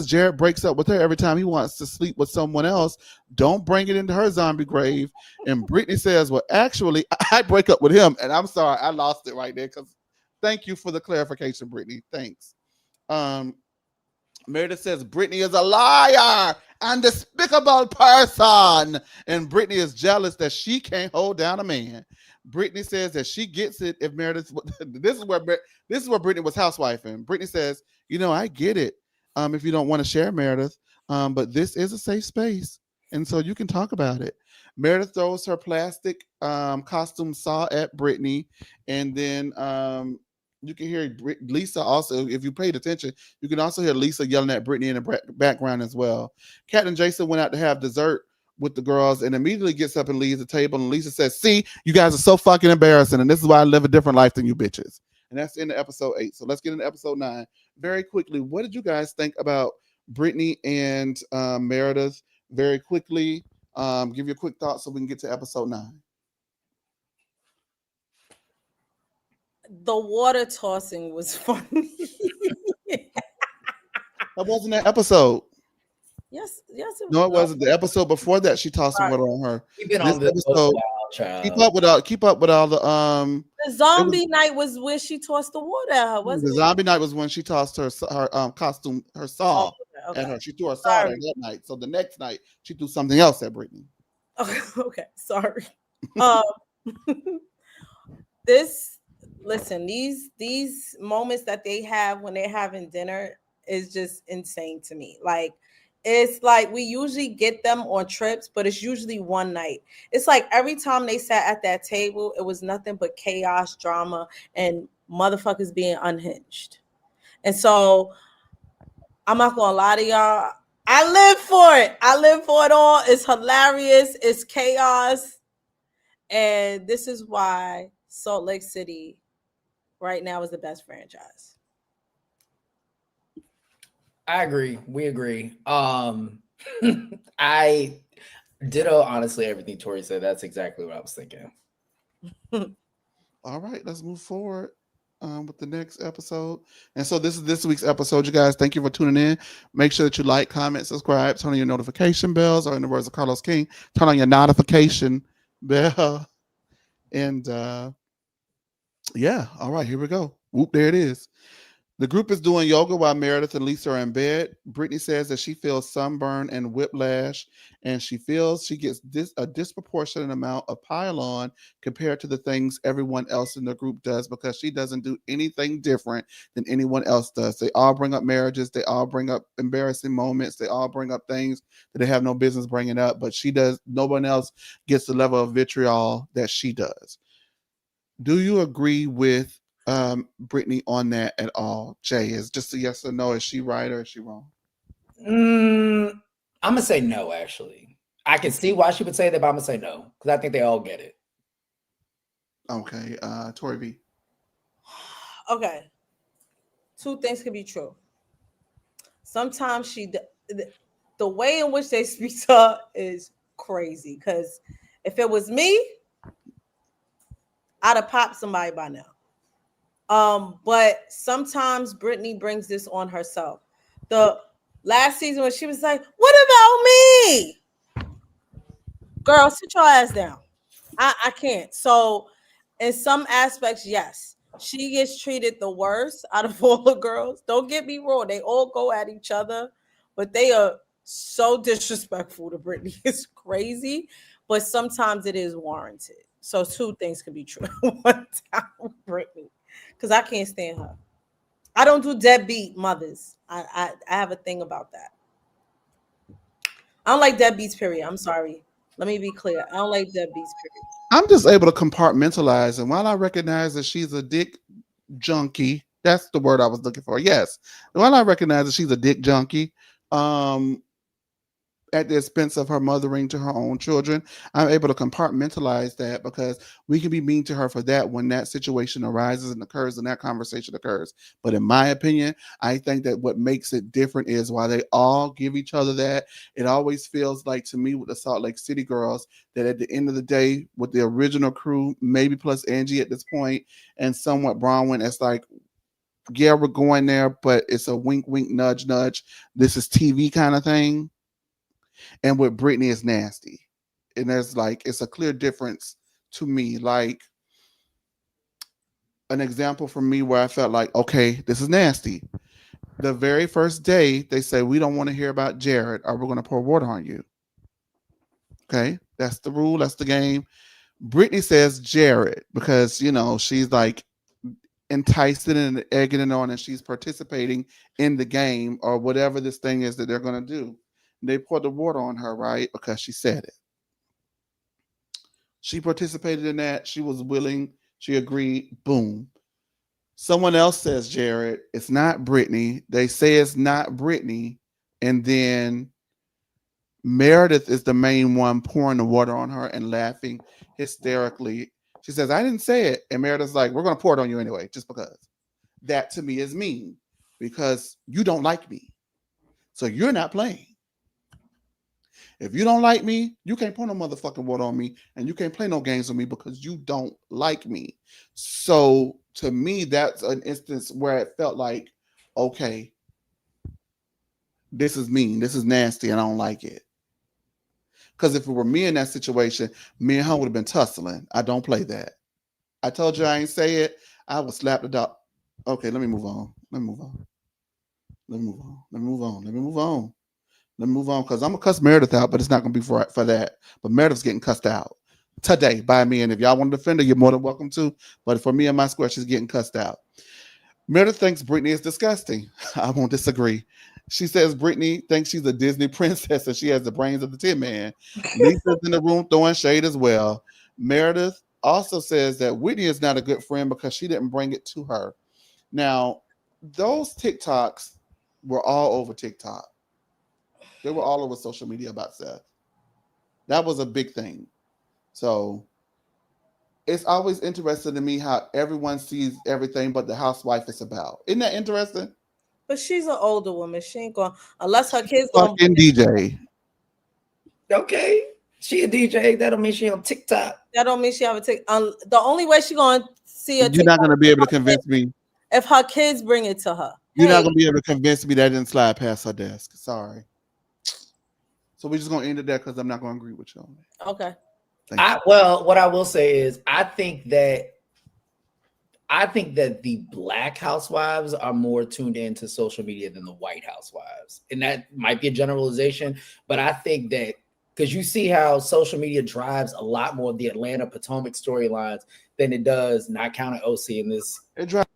S1: Jared breaks up with her every time he wants to sleep with someone else, don't bring it into her zombie grave. And Brittany says, "Well, actually, I break up with him." And I'm sorry, I lost it right there because thank you for the clarification, Brittany. Thanks. Um, Meredith says Brittany is a liar and despicable person. And Brittany is jealous that she can't hold down a man. Brittany says that she gets it if Meredith. This is where Brittany was housewifing. Brittany says, I get it. If you don't want to share Meredith, but this is a safe space, and so you can talk about it. Meredith throws her plastic costume saw at Brittany, and then you can hear Lisa also. If you paid attention, you can also hear Lisa yelling at Brittany in the background as well. Kat and Jason went out to have dessert with the girls and immediately gets up and leaves the table. And Lisa says, see, you guys are so fucking embarrassing. And this is why I live a different life than you bitches. And that's in the episode 8. So let's get into episode 9. Very quickly, what did you guys think about Brittany and Meredith? Very quickly, give your quick thoughts so we can get to episode 9.
S2: The water tossing was funny.
S1: That wasn't that episode.
S2: Yes, yes.
S1: No, it
S2: No.
S1: wasn't. The episode before that, she tossed some
S2: Sorry.
S1: water on her.
S3: You've been
S1: This
S3: on this boat a
S1: episode,
S3: while,
S1: keep
S3: child.
S1: up with all the
S2: The
S1: it was
S2: zombie night was where she tossed the water at her, wasn't
S1: the
S2: it?
S1: zombie night was when she tossed her costume, her
S2: Oh,
S1: saw
S2: okay.
S1: at her. She threw her saw at her
S2: Sorry.
S1: that night. So the next night she threw something else at Brittany.
S2: Okay. Sorry. Um, this listen, these moments that they have when they're having dinner is just insane to me. Like it's like we usually get them on trips, but it's usually one night. It's like every time they sat at that table, it was nothing but chaos, drama, and motherfuckers being unhinged. And so I'm not gonna lie to y'all. I live for it. I live for it all. It's hilarious. It's chaos. And this is why Salt Lake City right now is the best franchise.
S3: I agree. We agree. I ditto honestly everything Tori said. That's exactly what I was thinking.
S1: All right, let's move forward with the next episode. And so this is this week's episode, you guys. Thank you for tuning in. Make sure that you like, comment, subscribe, turn on your notification bells, or in the words of Carlos King, turn on your notification bell. And yeah, all right, here we go. Whoop, there it is. The group is doing yoga while Meredith and Lisa are in bed. Brittany says that she feels sunburn and whiplash, and she feels she gets a disproportionate amount of pile on compared to the things everyone else in the group does because she doesn't do anything different than anyone else does. They all bring up marriages, they all bring up embarrassing moments, they all bring up things that they have no business bringing up, but she does. No one else gets the level of vitriol that she does. Do you agree with Brittany on that at all? Jay, is just a yes or no. Is she right or is she wrong?
S3: I'm gonna say no. Actually, I can see why she would say that, but I'm gonna say no because I think they all get it.
S1: Okay, Tori B.
S2: Okay. Two things can be true. Sometimes the way in which they speak to her is crazy. Because if it was me, I'd have popped somebody by now. But sometimes Brittany brings this on herself. The last season when she was like, "What about me?" Girl, sit your ass down. I can't. So in some aspects, yes, she gets treated the worst out of all the girls. Don't get me wrong, they all go at each other, but they are so disrespectful to Brittany. It's crazy, but sometimes it is warranted. So two things can be true at one time with Brittany, because I can't stand her. I don't do deadbeat mothers. I have a thing about that. I don't like deadbeats. Period. I'm sorry. Let me be clear. I don't like deadbeats. Period.
S1: I'm just able to compartmentalize, and while I recognize that she's a dick junkie, that's the word I was looking for. Yes, while I recognize that she's a dick junkie, um, at the expense of her mothering to her own children, I'm able to compartmentalize that because we can be mean to her for that when that situation arises and occurs and that conversation occurs. But in my opinion, I think that what makes it different is while they all give each other that, it always feels like to me with the Salt Lake City girls that at the end of the day, with the original crew, maybe plus Angie at this point, and somewhat Bronwyn, it's like, yeah, we're going there, but it's a wink, wink, nudge, nudge. This is TV kind of thing. And with Britney is nasty. And there's like it's a clear difference to me. Like an example for me where I felt like, okay, this is nasty. The very first day they say we don't want to hear about Jared or we're gonna pour water on you. Okay. That's the rule, that's the game. Britney says Jared because she's like enticing and egging it on and she's participating in the game or whatever this thing is that they're gonna do. They poured the water on her, right? Because she said it. She participated in that. She was willing. She agreed. Boom. Someone else says Jared. It's not Brittany. They say it's not Brittany. And then Meredith is the main one pouring the water on her and laughing hysterically. She says, I didn't say it. And Meredith's like, we're going to pour it on you anyway, just because. That to me is mean because you don't like me. So you're not playing. If you don't like me, you can't pour no motherfucking water on me and you can't play no games with me because you don't like me. So to me, that's an instance where it felt like, okay, this is mean. This is nasty and I don't like it. Because if it were me in that situation, me and her would have been tussling. I don't play that. I told you I ain't say it. I would slap the dog. Okay, let me move on. Let me move on. Let me move on. Let me move on. Let me move on. Let me move on because I'm gonna cuss Meredith out, but it's not gonna be for that. But Meredith's getting cussed out today by me, and if y'all want to defend her, you're more than welcome to. But for me and my square, she's getting cussed out. Meredith thinks Britney is disgusting. I won't disagree. She says Britney thinks she's a Disney princess and she has the brains of the Tin Man. Lisa's in the room throwing shade as well. Meredith also says that Whitney is not a good friend because she didn't bring it to her. Now, those TikToks were all over TikTok. They were all over social media about Seth. That was a big thing. So it's always interesting to me how everyone sees everything but the housewife is about. Isn't that interesting?
S2: But she's an older woman. She ain't going unless her kids going.
S1: Fucking DJ.
S3: Okay. She a DJ. That don't mean she on TikTok.
S2: That don't mean she have a tick. The only way she gonna see a
S1: You're not
S2: TikTok
S1: going to be able to convince me.
S2: if her kids bring it to her.
S1: You're not
S2: Hey,
S1: going to be able to convince me that didn't slide past her desk. Sorry. So we're just going to end it there because I'm not going to agree with you on that.
S2: okay.
S3: Well, what I will say is I think that the Black housewives are more tuned into social media than the white housewives. And that might be a generalization, but I think that because you see how social media drives a lot more of the Atlanta Potomac storylines than it does, not counting OC in this.
S1: It drives.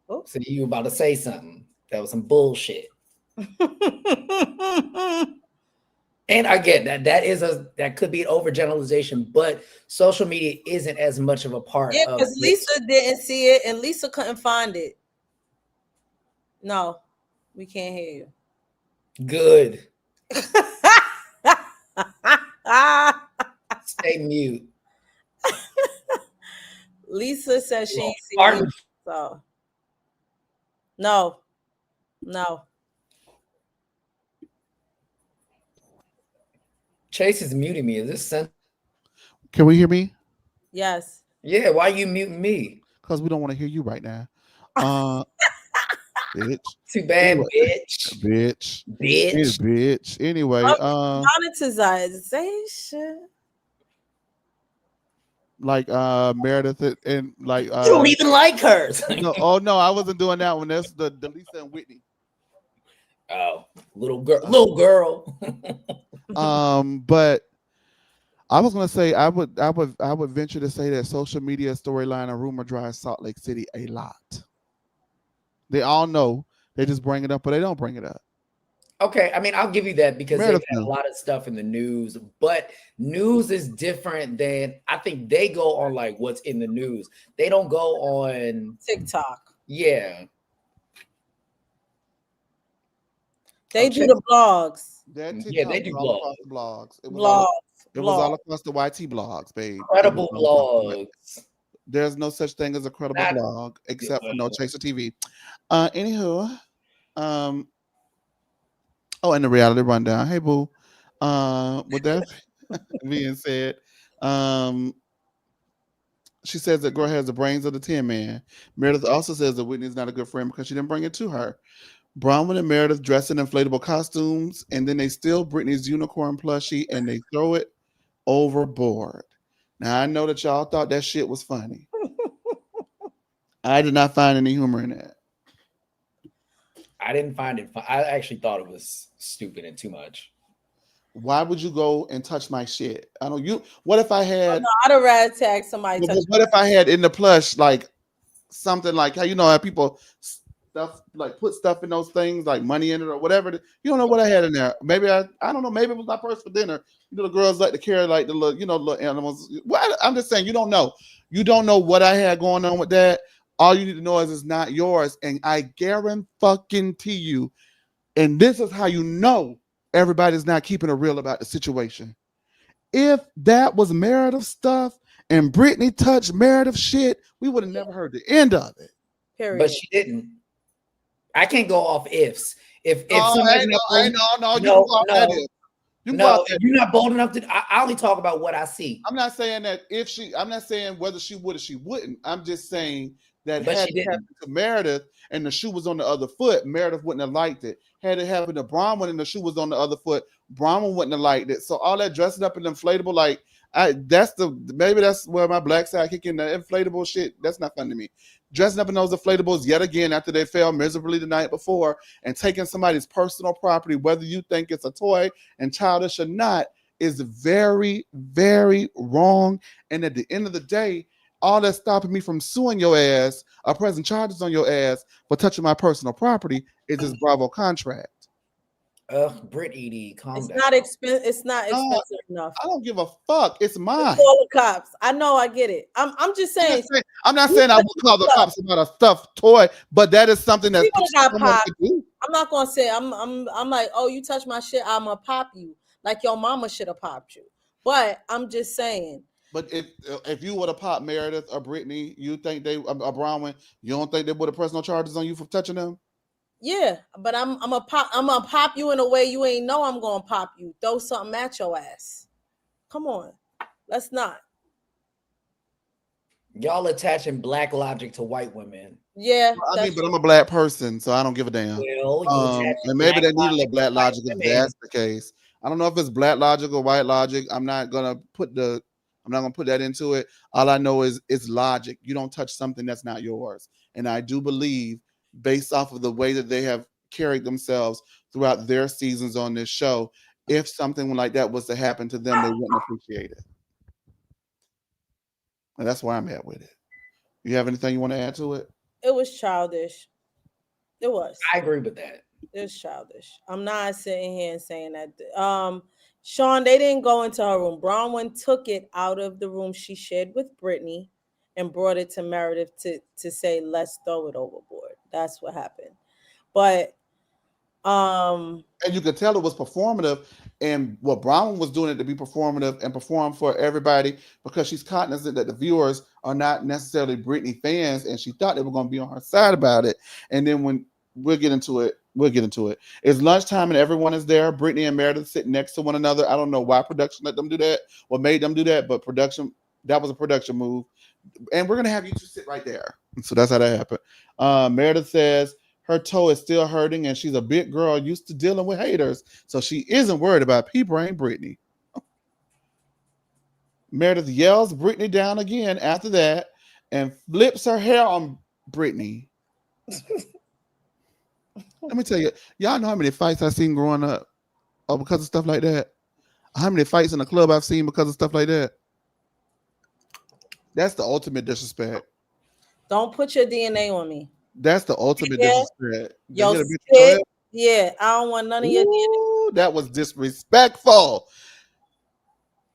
S3: So you were about to say something. That was some bullshit. And I get that that could be an overgeneralization, but social media isn't as much of a part of
S2: because Lisa didn't see it and Lisa couldn't find it. No, we can't hear you.
S3: Good. Stay mute.
S2: Lisa says she ain't seen it, so No, no.
S3: Chase is muting me. Is this censored?
S1: Can we hear me?
S2: Yes.
S3: Yeah, why you muting me?
S1: Because we don't want to hear you right now. Uh, bitch.
S3: Too bad,
S1: Anyway,
S3: bitch.
S1: bitch.
S3: Bitch.
S1: Bitch. Anyway,
S2: Monetization.
S1: like Meredith and like
S3: You don't even like hers.
S1: no, oh no, I wasn't doing that one. That's the Lisa and Whitney.
S3: Oh, little girl, little girl.
S1: But I was gonna say I would venture to say that social media storyline and rumor drives Salt Lake City a lot. They all know they just bring it up, but they don't bring it up.
S3: Okay, I mean, I'll give you that because they've
S1: Meredith
S3: had a
S1: knew.
S3: lot of stuff in the news, but news is different than I think they go on like what's in the news. They don't go on,
S2: TikTok.
S3: yeah.
S2: They do
S3: Okay.
S2: the blogs.
S1: That
S3: Yeah,
S1: TikTok
S3: they
S1: was
S3: do
S1: all across the
S3: blogs.
S1: blogs.
S2: Blogs.
S1: It was all
S2: Blogs.
S1: across the YT blogs, babe. It was
S3: Incredible
S1: all across the
S3: blogs.
S1: There's no such thing as a credible
S3: Not
S1: blog except for No
S3: well,
S1: Chaser TV. Anywho, um, oh, and the reality rundown. Hey, boo. With that being said, um, she says that girl has the brains of the Tin Man. Meredith also says that Whitney's not a good friend because she didn't bring it to her. Bronwyn and Meredith dress in inflatable costumes, and then they steal Britney's unicorn plushie and they throw it overboard. Now I know that y'all thought that shit was funny. I did not find any humor in that.
S3: I didn't find it fun. I actually thought it was stupid and too much.
S1: Why would you go and touch my shit? I don't you what if I
S2: Oh,
S1: had
S2: no, I'd have rather tag somebody touch.
S1: what if I had in the plush like something like how you know how people stuff like put stuff in those things like money in it or whatever. You don't know what I had in there. Maybe I don't know. Maybe it was my purse for dinner. You know the girls like to carry like the little little animals. Well, I'm just saying you don't know. You don't know what I had going on with that. All you need to know is it's not yours, and I guarantee you. And this is how you know everybody's not keeping it real about the situation. If that was Meredith stuff and Brittany touched Meredith shit, we would have never heard the end of it.
S2: Period.
S3: But she didn't. I can't go off ifs. If
S1: Oh,
S3: somebody's not bold,
S1: no, you can
S3: no,
S1: go off that
S3: no,
S1: if. You can go
S3: no,
S1: off
S3: if
S1: that
S3: you're
S1: if.
S3: not bold enough to, I only talk about what I see.
S1: I'm not saying that if she, I'm not saying whether she would or she wouldn't. I'm just saying that
S3: But
S1: had
S3: she
S1: it
S3: didn't.
S1: happened to Meredith and the shoe was on the other foot, Meredith wouldn't have liked it. Had it happened to Bronwyn and the shoe was on the other foot, Bronwyn wouldn't have liked it. So all that dressing up in inflatable, like maybe that's where my black side kick in the inflatable shit. That's not fun to me. Dressing up in those inflatables yet again after they failed miserably the night before and taking somebody's personal property, whether you think it's a toy and childish or not, is very, very wrong. And at the end of the day, all that's stopping me from suing your ass or pressing charges on your ass for touching my personal property is this Bravo contract.
S3: Brit ED, calm
S2: It's
S3: down.
S2: not expensive. It's not
S1: No,
S2: expensive enough.
S1: I don't give a fuck. It's mine.
S2: Call the cops. I know. I get it. I'm just saying.
S1: I'm not saying I would call the cops about a stuffed toy, but that is something that
S2: People got
S1: someone
S2: popped.
S1: could do.
S2: I'm not gonna say I'm like, oh, you touch my shit, I'ma pop you. Like your mama should have popped you. But I'm just saying.
S1: But if you would have popped Meredith or Brittany, you think they or Bronwyn, you don't think they would have pressed no charges on you for touching them?
S2: Yeah, but I'm gonna pop you in a way you ain't know I'm gonna pop you. Throw something at your ass. Come on. Let's not.
S3: Y'all attaching black logic to white women.
S2: Yeah.
S1: I mean, but I'm a black person, so I don't give a damn.
S3: Well, you attach
S1: And maybe
S3: black
S1: they need a little
S3: logic
S1: black
S3: to white
S1: logic if
S3: women.
S1: that's the case. I don't know if it's black logic or white logic. I'm not gonna put that into it. All I know is it's logic. You don't touch something that's not yours. And I do believe, based off of the way that they have carried themselves throughout their seasons on this show, if something like that was to happen to them, they wouldn't appreciate it. And that's where I'm at with it. You have anything you want to add to it?
S2: It was childish. It was.
S3: I agree with that.
S2: It's childish. I'm not sitting here and saying that. Sean, they didn't go into her room. Bronwyn took it out of the room she shared with Brittany and brought it to Meredith to say, let's throw it overboard. That's what happened. But
S1: and you could tell it was performative, and what Brown was doing it to be performative and perform for everybody because she's cognizant that the viewers are not necessarily Britney fans, and she thought they were going to be on her side about it. And then when we'll get into it. We'll get into it. It's lunchtime and everyone is there. Brittany and Meredith sitting next to one another. I don't know why production let them do that, what made them do that, but production, that was a production move. And we're gonna have you two sit right there. So that's how that happened. Meredith says her toe is still hurting, and she's a big girl used to dealing with haters, so she isn't worried about people. Ain't Brittany? Meredith yells Brittany down again after that, and flips her hair on Brittany. Let me tell you, y'all know how many fights I've seen growing up, oh, because of stuff like that. How many fights in the club I've seen because of stuff like that? That's the ultimate disrespect.
S2: Don't put your DNA on me.
S1: That's the ultimate
S2: Yeah.
S1: disrespect. To
S2: Yo,
S1: hit a bitch in your
S2: spit.
S1: head.
S2: Yeah, I don't want none of your DNA.
S1: Ooh, that was disrespectful.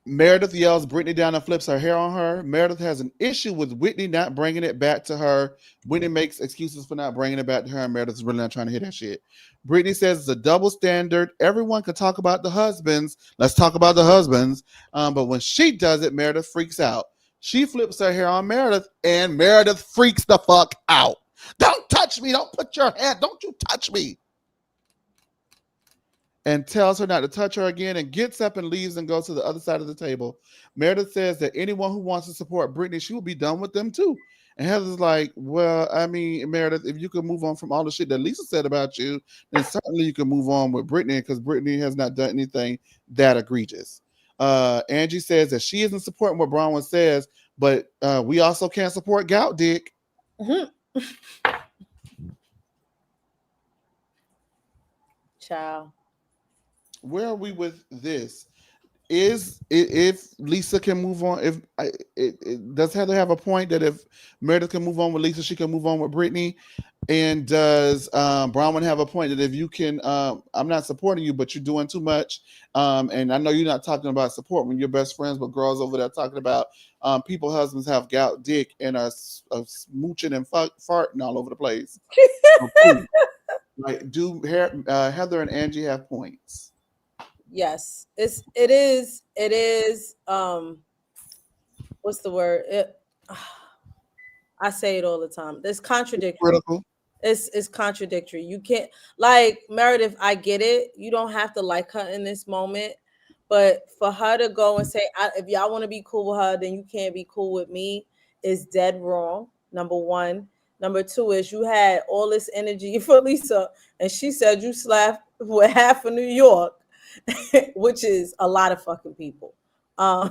S1: Meredith yells Brittany down and flips her hair on her. Meredith has an issue with Whitney not bringing it back to her. Whitney makes excuses for not bringing it back to her, and Meredith's really not trying to hear that shit. Brittany says it's a double standard. Everyone can talk about the husbands. Let's talk about the husbands. But when she does it, Meredith freaks out. She flips her hair on Meredith, and Meredith freaks the fuck out. Don't touch me. Don't put your hand. Don't you touch me. And tells her not to touch her again, and gets up and leaves and goes to the other side of the table. Meredith says that anyone who wants to support Brittany, she will be done with them too. And Heather's like, well, I mean, Meredith, if you could move on from all the shit that Lisa said about you, then certainly you can move on with Brittany, because Brittany has not done anything that egregious. Angie says that she isn't supporting what Bronwyn says, but we also can't support Gout Dick.
S2: Child.
S1: Where are we with this? Is if Lisa can move on, if does Heather have a point that if Meredith can move on with Lisa, she can move on with Brittany? And does Bronwyn have a point that if you can, I'm not supporting you, but you're doing too much, and I know you're not talking about support when you're best friends, but girls over there talking about people husbands have gout dick and are smooching and farting all over the place. Like, do Heather and Angie have points?
S2: Yes, it is what's the word? I say it all the time. It's contradictory.
S1: Critical.
S2: It's contradictory. You can't, like, Meredith, I get it. You don't have to like her in this moment, but for her to go and say, if y'all want to be cool with her, then you can't be cool with me, is dead wrong. Number one. Number two is you had all this energy for Lisa, and she said you slapped with half of New York, which is a lot of fucking people, and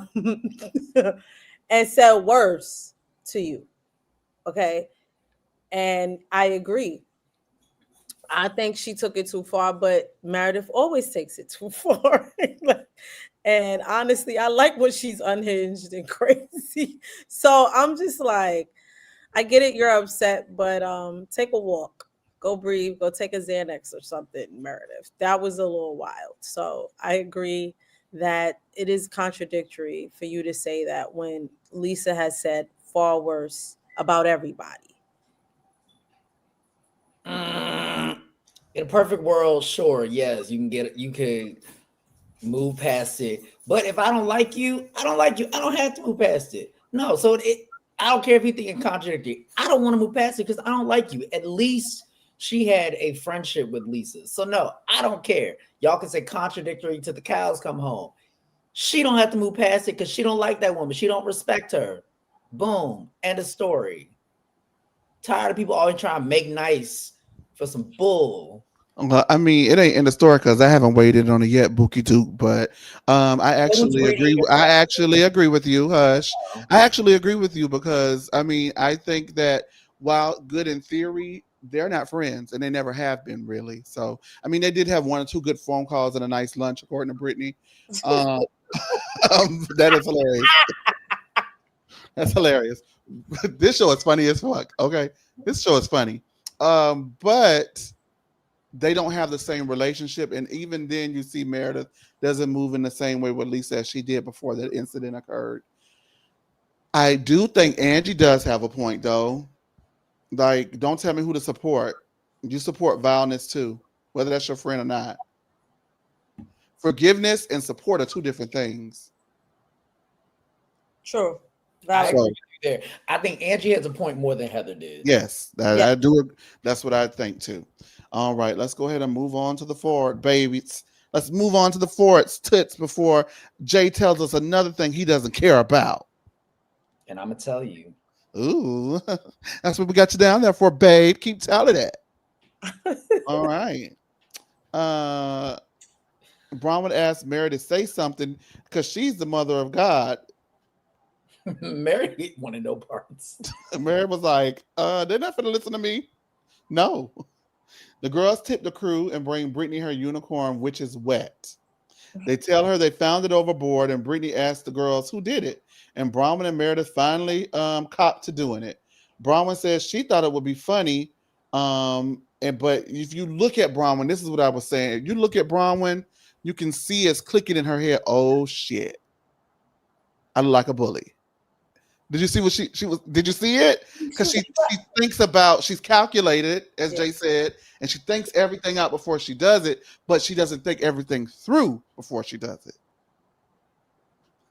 S2: said worse to you. Okay. And I agree. I think she took it too far, but Meredith always takes it too far. And honestly, I like when she's unhinged and crazy. So I'm just like, I get it, you're upset, but take a walk. Go breathe, go take a Xanax or something, Meredith. That was a little wild. So I agree that it is contradictory for you to say that when Lisa has said far worse about everybody.
S3: In a perfect world, sure, yes, you can get it. You can move past it. But if I don't like you, I don't like you. I don't have to move past it. No, so I don't care if you think it's contradictory. I don't want to move past it because I don't like you. At least she had a friendship with Lisa. So no, I don't care. Y'all can say contradictory till the cows come home. She don't have to move past it because she don't like that woman. She don't respect her. Boom. End of story. Tired of people always trying to make nice for some bull.
S1: I mean, it ain't in the store because I haven't waited on it yet, Bookie Duke. But I actually agree. I actually agree with you, Hush. I actually agree with you because I mean, I think that while good in theory, they're not friends and they never have been really. So I mean, they did have one or two good phone calls and a nice lunch, according to Brittany. That is hilarious. That's hilarious. This show is funny as fuck. Okay, this show is funny. But they don't have the same relationship, and even then you see Meredith doesn't move in the same way with Lisa as she did before that incident occurred. I do think Angie does have a point though. Like, don't tell me who to support. You support vileness too, whether that's your friend or not. Forgiveness and support are two different things.
S2: True.
S3: I agree with you there. I think Angie has a point more than Heather did.
S1: Yes, I do. That's what I think too. All right, let's go ahead and move on to the forward, babies. Let's move on to the forwards tits before Jay tells us another thing he doesn't care about.
S3: And I'm gonna tell you,
S1: Ooh, that's what we got you down there for, babe. Keep telling it. All right. Uh, Bronwyn asked Mary to say something because she's the mother of God.
S3: Mary didn't want to know parts.
S1: Mary was like, they're not going to listen to me. No. The girls tip the crew and bring Brittany her unicorn, which is wet. They tell her they found it overboard, and Brittany asks the girls who did it. And Bronwyn and Meredith finally copped to doing it. Bronwyn says she thought it would be funny. But if you look at Bronwyn, this is what I was saying. If you look at Bronwyn, you can see it's clicking in her head. Oh shit. I look like a bully. Did you see what she was? Did you see it? Because she thinks about, she's calculated, as Jay said, and she thinks everything out before she does it, but she doesn't think everything through before she does it.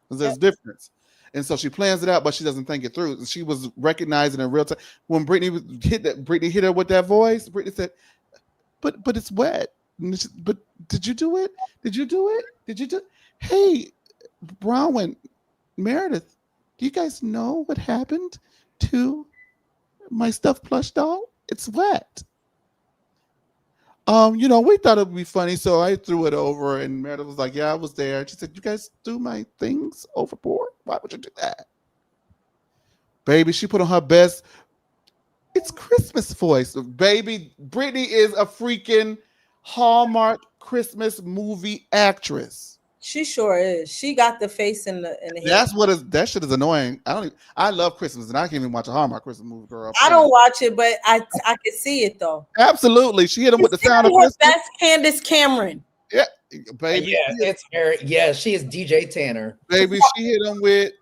S1: Because there's a difference. And so she plans it out, but she doesn't think it through. And she was recognizing in real time when Brittany hit her with that voice. Brittany said, "But it's wet." But did you do it? Did you do it? Did you do? Hey, Bronwyn, Meredith. Do you guys know what happened to my stuffed plush doll? It's wet. We thought it would be funny, so I threw it over, and Meredith was like, "Yeah, I was there." She said, "You guys threw my things overboard? Why would you do that?" Baby, she put on her best. It's Christmas voice. Baby, Brittany is a freaking Hallmark Christmas movie actress.
S2: She sure is. She got the face in the head.
S1: That shit is annoying. I love Christmas, and I can't even watch a Hallmark Christmas movie, girl.
S2: I don't watch it, but I can see it though.
S1: Absolutely, she hit him with the sound of Christmas.
S2: That's Candace Cameron.
S1: Yeah, baby.
S3: Yeah, it's her. Yeah, she is DJ Tanner.
S1: Baby, she hit him with.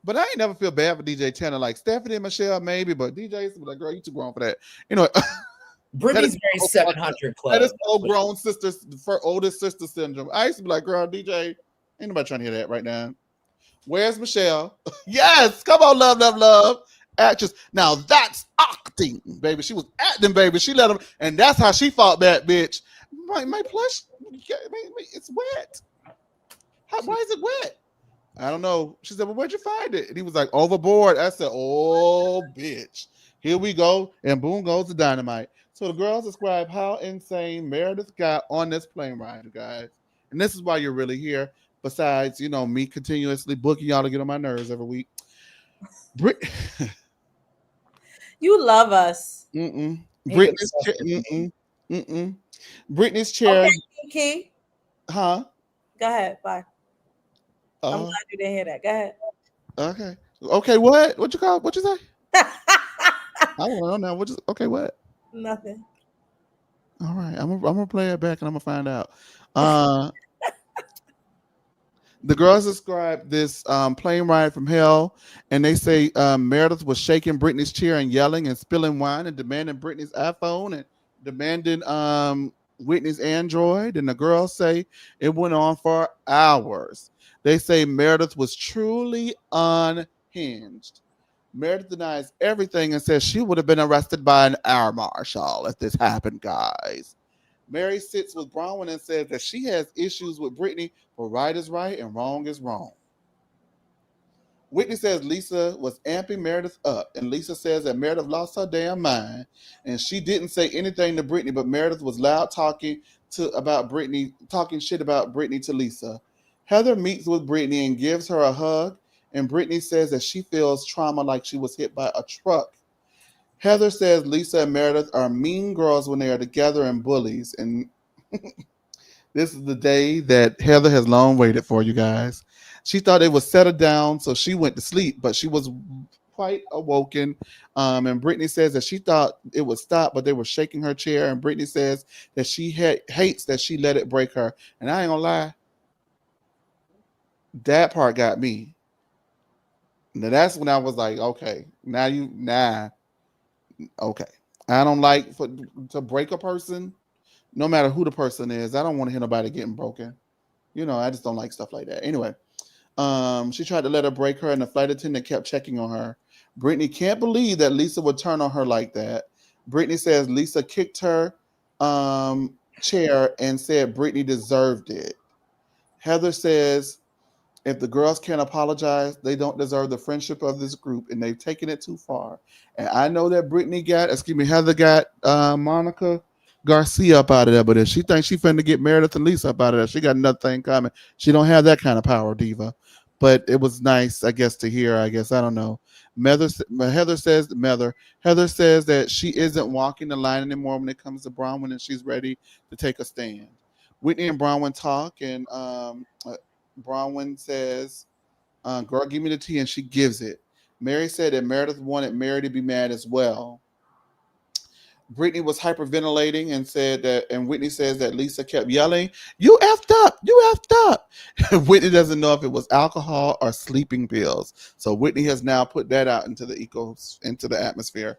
S1: But I ain't never feel bad for DJ Tanner. Like Stephanie and Michelle, maybe, but DJ's like, girl, you too grown for that.
S3: Brittany's very 700 Club.
S1: That is old grown sisters, for oldest sister syndrome. I used to be like, girl, DJ, ain't nobody trying to hear that right now. Where's Michelle? Yes, come on, love. Actress. Now that's acting, baby. She was acting, baby. She let him, and that's how she fought that bitch. My plush, it's wet. Why is it wet? I don't know. She said, well, where'd you find it? And he was like, overboard. I said, oh, bitch. Here we go. And boom goes the dynamite. So the girls describe how insane Meredith got on this plane ride, you guys. And this is why you're really here. Besides, me continuously booking y'all to get on my nerves every week.
S2: You love us.
S1: Brittany's Brittany's chair.
S2: Okay, Kiki.
S1: Huh?
S2: Go ahead. Bye. I'm glad you didn't hear that. Go ahead.
S1: Okay. Okay, what? What you say? I don't know now. Okay, what?
S2: Nothing.
S1: All right. I'm gonna play it back and I'm gonna find out. The girls describe this plane ride from hell, and they say Meredith was shaking Brittany's chair and yelling and spilling wine and demanding Brittany's iPhone and demanding Whitney's Android. And the girls say it went on for hours. They say Meredith was truly unhinged. Meredith denies everything and says she would have been arrested by an air marshal if this happened, guys. Mary sits with Bronwyn and says that she has issues with Brittany, but right is right and wrong is wrong. Whitney says Lisa was amping Meredith up, and Lisa says that Meredith lost her damn mind, and she didn't say anything to Brittany, but Meredith was loud talking shit about Brittany to Lisa. Heather meets with Brittany and gives her a hug, and Brittany says that she feels trauma like she was hit by a truck. Heather says Lisa and Meredith are mean girls when they are together and bullies. And this is the day that Heather has long waited for, you guys. She thought it would settle down, so she went to sleep, but she was quite awoken. And Brittany says that she thought it would stop, but they were shaking her chair. And Brittany says that she hates that she let it break her. And I ain't gonna lie, that part got me. Now that's when I was like, okay, okay. I don't like to break a person, no matter who the person is. I don't want to hear nobody getting broken. I just don't like stuff like that. Anyway, she tried to let her break her, and the flight attendant kept checking on her. Brittany can't believe that Lisa would turn on her like that. Brittany says Lisa kicked her chair and said Brittany deserved it. Heather says if the girls can't apologize, they don't deserve the friendship of this group, and they've taken it too far. And I know that Heather got Monica Garcia up out of there, but if she thinks she finna get Meredith and Lisa up out of there, she got another thing coming. She don't have that kind of power, diva. But it was nice, I guess, to hear. I guess I don't know. Heather, Heather says that she isn't walking the line anymore when it comes to Bronwyn, and she's ready to take a stand. Whitney and Bronwyn talk, and Bronwyn says, girl, give me the tea, and she gives it. Mary said that Meredith wanted Mary to be mad as well. Brittany was hyperventilating and said that, and Whitney says that Lisa kept yelling, "You effed up! You effed up!" Whitney doesn't know if it was alcohol or sleeping pills. So Whitney has now put that out into the atmosphere.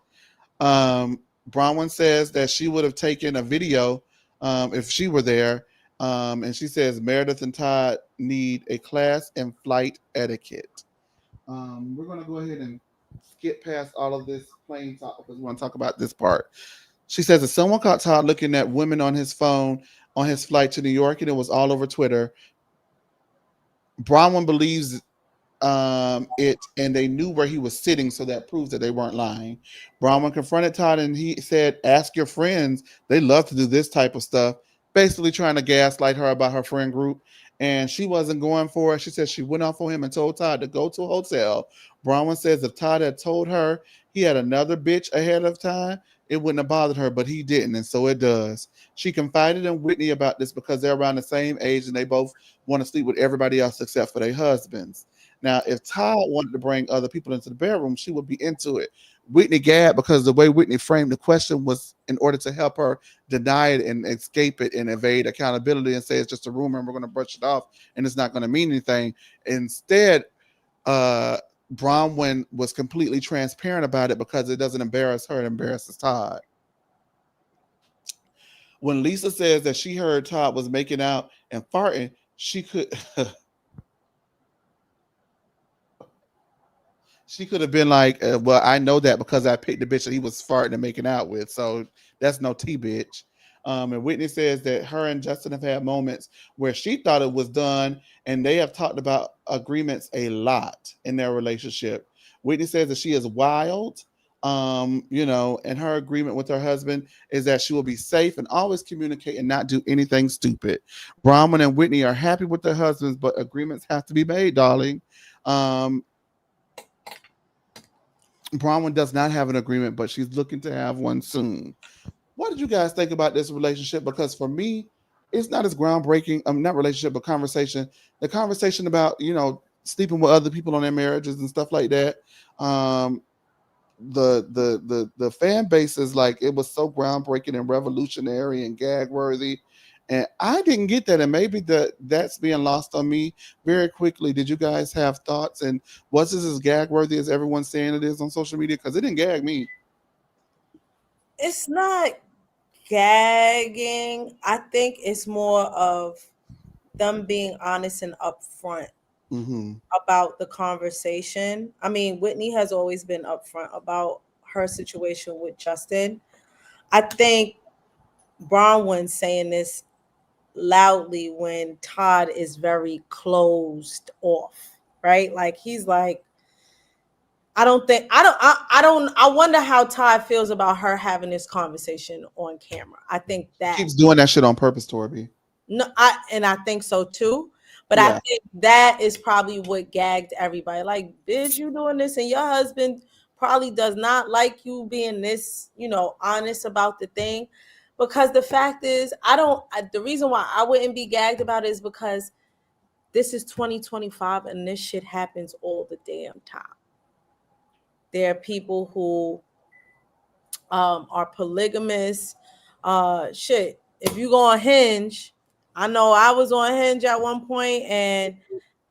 S1: Um, Bronwyn says that she would have taken a video if she were there. And she says Meredith and Todd need a class in flight etiquette. We're going to go ahead and skip past all of this plain talk because we want to talk about this part. She says that someone caught Todd looking at women on his phone on his flight to New York, and it was all over Twitter. Bronwyn believes it, and they knew where he was sitting, so that proves that they weren't lying. Bronwyn confronted Todd, and he said, "Ask your friends; they love to do this type of stuff." Basically, trying to gaslight her about her friend group, and she wasn't going for it. She said she went off on him and told Todd to go to a hotel. Bronwyn says if Todd had told her he had another bitch ahead of time, it wouldn't have bothered her, but he didn't, and so it does. She confided in Whitney about this because they're around the same age and they both want to sleep with everybody else except for their husbands. Now, if Todd wanted to bring other people into the bedroom, she would be into it. Whitney gagged because the way Whitney framed the question was in order to help her deny it and escape it and evade accountability and say it's just a rumor and we're going to brush it off and it's not going to mean anything. Instead, uh, Bronwyn was completely transparent about it because it doesn't embarrass her, it embarrasses Todd. When Lisa says that she heard Todd was making out and farting, she could she could have been like, "Well, I know that because I picked the bitch that he was farting and making out with, so that's no tea, bitch." And Whitney says that her and Justin have had moments where she thought it was done, and they have talked about agreements a lot in their relationship. Whitney says that she is wild, and her agreement with her husband is that she will be safe and always communicate and not do anything stupid. Brahman and Whitney are happy with their husbands, but agreements have to be made, darling. Um, Bronwyn does not have an agreement, but she's looking to have one soon. What did you guys think about this relationship? Because for me, it's not as groundbreaking. Not relationship, but conversation. The conversation about sleeping with other people on their marriages and stuff like that. Um, the fan base is like it was so groundbreaking and revolutionary and gag worthy. And I didn't get that, and maybe that's being lost on me very quickly. Did you guys have thoughts? And was this as gag worthy as everyone's saying it is on social media? Because it didn't gag me.
S2: It's not gagging. I think it's more of them being honest and upfront
S1: Mm-hmm.
S2: about the conversation. I mean, Whitney has always been upfront about her situation with Justin. I think Bronwyn saying this loudly when Todd is very closed off, right? Like he's like, I wonder how Todd feels about her having this conversation on camera. I think that
S1: Keeps doing that shit on purpose, Torby.
S2: no, I think so too. But I
S1: Yeah.
S2: think that is probably what gagged everybody. Like, bitch, you doing this, and your husband probably does not like you being this, honest about the thing. Because the fact is, the reason why I wouldn't be gagged about it is because this is 2025 and this shit happens all the damn time. There are people who are polygamous. Shit, if you go on Hinge, I know I was on Hinge at one point, and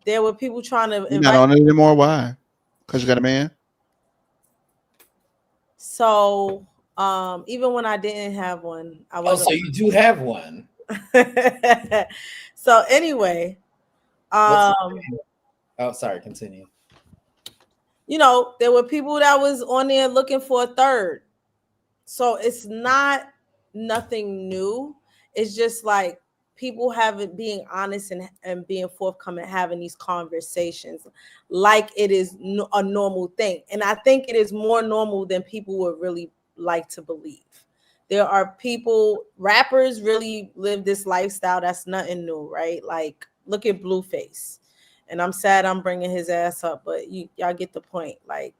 S2: there were people trying to
S1: You're not
S2: invite.
S1: on it anymore. Why? Because you got a man.
S2: So even when I didn't have one, I
S3: Oh,
S2: wasn't.
S3: so you do have one.
S2: So anyway,
S3: What's the
S2: um,
S3: name? Oh, sorry, continue.
S2: there were people that was on there looking for a third. So it's not nothing new. It's just like people haven't being honest and being forthcoming, having these conversations like it is a normal thing. And I think it is more normal than people would really like to believe. There are people, rappers really live this lifestyle that's nothing new, right? Like, look at Blueface. And I'm sad I'm bringing his ass up, but y'all get the point. Like,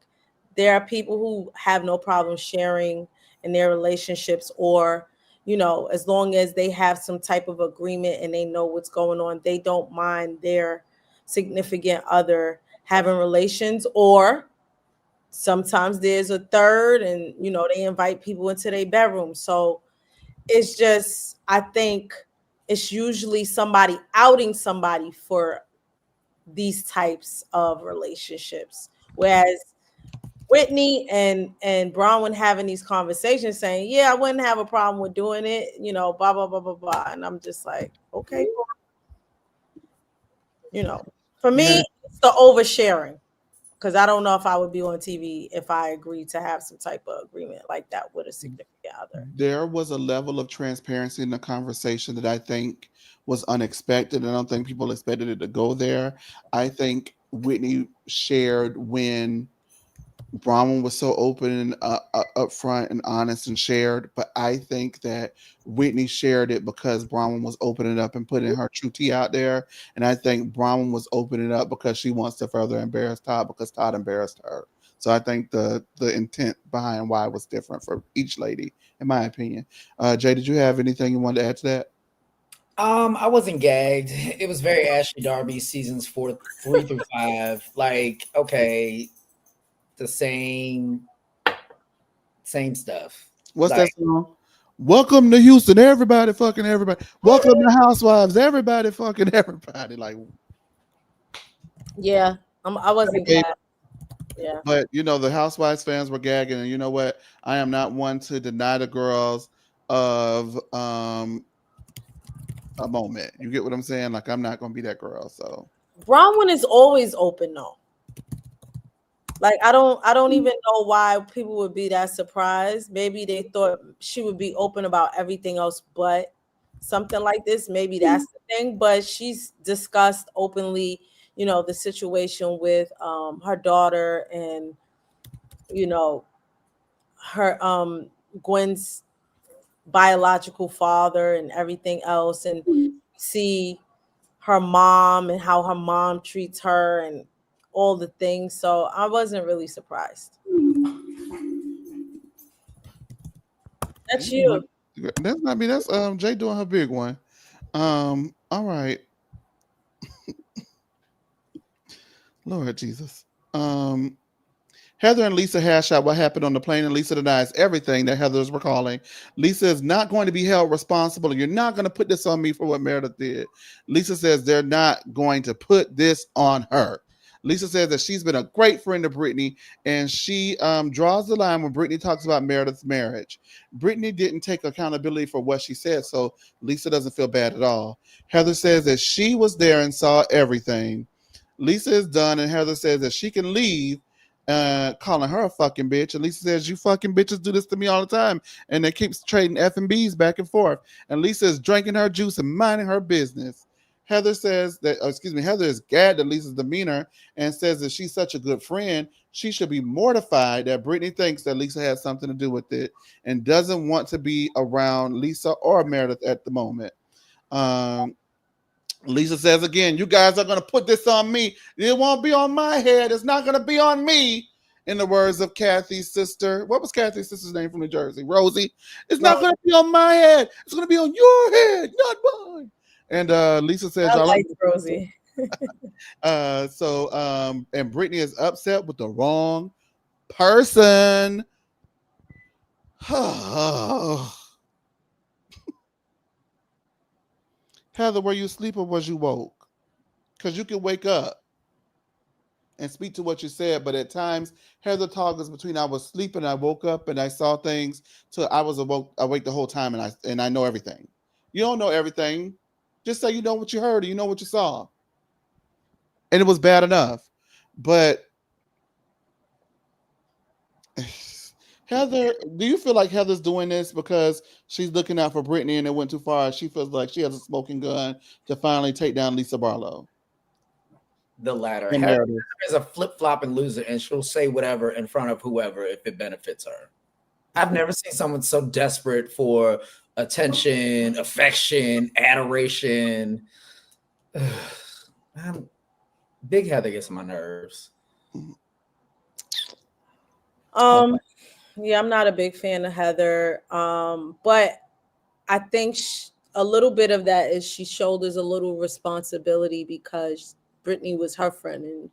S2: there are people who have no problem sharing in their relationships, or as long as they have some type of agreement and they know what's going on, they don't mind their significant other having relations. Or sometimes there's a third, and they invite people into their bedroom. So it's just, I think it's usually somebody outing somebody for these types of relationships, whereas Whitney and Bronwyn having these conversations saying, yeah, I wouldn't have a problem with doing it, blah blah blah blah blah. And I'm just like, okay, for
S1: Yeah,
S2: me, it's the oversharing. Because I don't know if I would be on TV if I agreed to have some type of agreement like that with a significant other.
S1: there was a level of transparency in the conversation that I think was unexpected. I don't think people expected it to go there. I think Whitney shared when Bronwyn was so open and upfront and honest and shared, but I think that Whitney shared it because Bronwyn was opening up and putting her true tea out there, and I think Bronwyn was opening up because she wants to further embarrass Todd because Todd embarrassed her. So I think the intent behind why was different for each lady, in my opinion. Jay, did you have anything you wanted to add to that?
S3: I wasn't gagged. It was very Ashley Darby seasons 3 through 5. Like, okay, the same stuff.
S1: What's that
S3: Like,
S1: song? Welcome to Houston, everybody, fucking everybody. Welcome to Housewives, everybody, fucking everybody. Like,
S2: Yeah, I wasn't glad. Yeah.
S1: but the Housewives fans were gagging, and you know what? I am not one to deny the girls of a moment. You get what I'm saying? Like, I'm not gonna be that girl. So
S2: Bronwyn is always open though. Like, I don't even know why people would be that surprised. Maybe they thought she would be open about everything else but something like this. Maybe that's the thing. But she's discussed openly, the situation with her daughter and you know her Gwen's biological father and everything else, and see her mom and how her mom treats her and all the things. So I wasn't really surprised. That's you.
S1: that's not me. That's Jay doing her big one. All right, Lord Jesus. Um, Heather and Lisa hash out what happened on the plane, and Lisa denies everything that Heather's recalling. Lisa is not going to be held responsible, and you're not going to put this on me for what Meredith did. Lisa says they're not going to put this on her. Lisa says that she's been a great friend to Brittany, and she draws the line when Brittany talks about Meredith's marriage. Brittany didn't take accountability for what she said, so Lisa doesn't feel bad at all. Heather says that she was there and saw everything. Lisa is done, and Heather says that she can leave, calling her a fucking bitch. And Lisa says, you fucking bitches do this to me all the time. And they keeps trading F and B's back and forth. And Lisa is drinking her juice and minding her business. Heather says that, Heather is gagged at Lisa's demeanor and says that she's such a good friend. She should be mortified that Brittany thinks that Lisa has something to do with it and doesn't want to be around Lisa or Meredith at the moment. Um, Lisa says again, you guys are going to put this on me. It won't be on my head. It's not going to be on me. In the words of Kathy's sister. What was Kathy's sister's name from New Jersey? Rosie. It's not going to be on my head. It's going to be on your head, not mine. And Lisa says,
S2: I
S1: y'all
S2: like Rosie.
S1: and Brittany is upset with the wrong person. Heather, were you asleep or was you woke? Because you can wake up and speak to what you said, but at times Heather toggles between I was sleeping, I woke up and I saw things till I was awake the whole time, and I know everything. You don't know everything. Just say you know what you heard or you know what you saw. And it was bad enough. But Heather, do you feel like Heather's doing this because she's looking out for Brittany and it went too far? She feels like she has a smoking gun to finally take down Lisa Barlow
S3: The latter.
S1: and
S3: Heather
S1: Meredith.
S3: is a flip flopping loser, and she'll say whatever in front of whoever if it benefits her. I've never seen someone so desperate for attention, affection, adoration. Man, Big Heather gets on my nerves.
S1: Oh,
S2: Um, yeah, I'm not a big fan of Heather. But I think a little bit of that is she shoulders a little responsibility because Brittany was her friend, and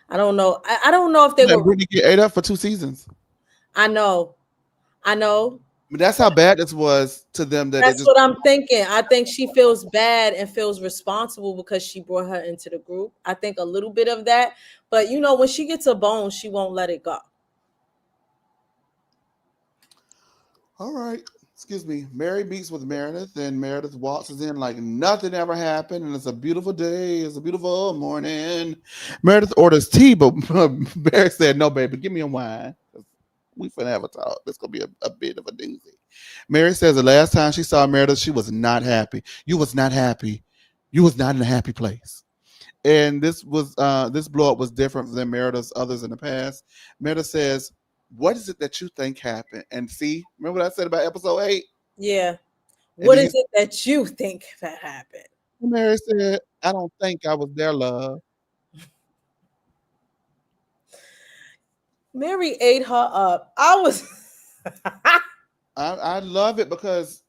S2: I don't know. I don't know if they
S1: let
S2: were.
S1: Brittany get ate up for 2 seasons.
S2: I know, I know.
S1: But that's how bad this was to them that it
S2: That's
S1: just.
S2: what I'm thinking. I think she feels bad and feels responsible because she brought her into the group. I think a little bit of that, but when she gets a bone, she won't let it go.
S1: All right. Excuse me. Mary meets with Meredith, and Meredith waltzes in like nothing ever happened, and it's a beautiful day. It's a beautiful morning. Meredith orders tea, but Mary said, "No, baby, give me a wine. We finna have a talk. This gonna be a bit of a doozy." Mary says the last time she saw Meredith, she was not happy. You was not happy. You was not in a happy place. And this blow up was different than Meredith's others in the past. Meredith says, "What is it that you think happened?" And see, remember what I said about episode 8?
S2: Yeah.
S1: And
S2: What
S1: then
S2: is it that you think that happened?
S1: Mary said, "I don't think I was their love."
S2: Mary ate her up. I was.
S1: I love it because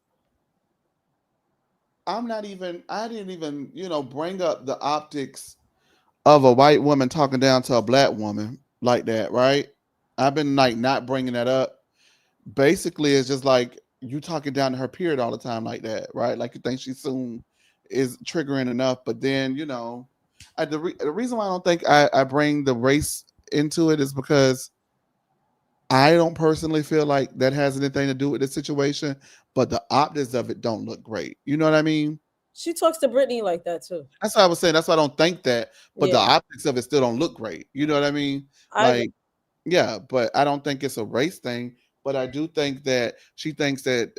S1: I didn't even, bring up the optics of a white woman talking down to a black woman like that, right? I've been like not bringing that up. Basically, it's just like you talking down to her period all the time like that, right? Like you think she soon is triggering enough, but then the reason why I don't think I bring the race into it is because I don't personally feel like that has anything to do with the situation, but the optics of it don't look great. You know what I mean?
S2: She talks to Brittany like that too.
S1: That's what I was saying. That's why I don't think that, but the
S2: Yeah,
S1: optics of it still don't look great. You know what I mean?
S2: I agree.
S1: Like, yeah, but I don't think it's a race thing. But I do think that she thinks that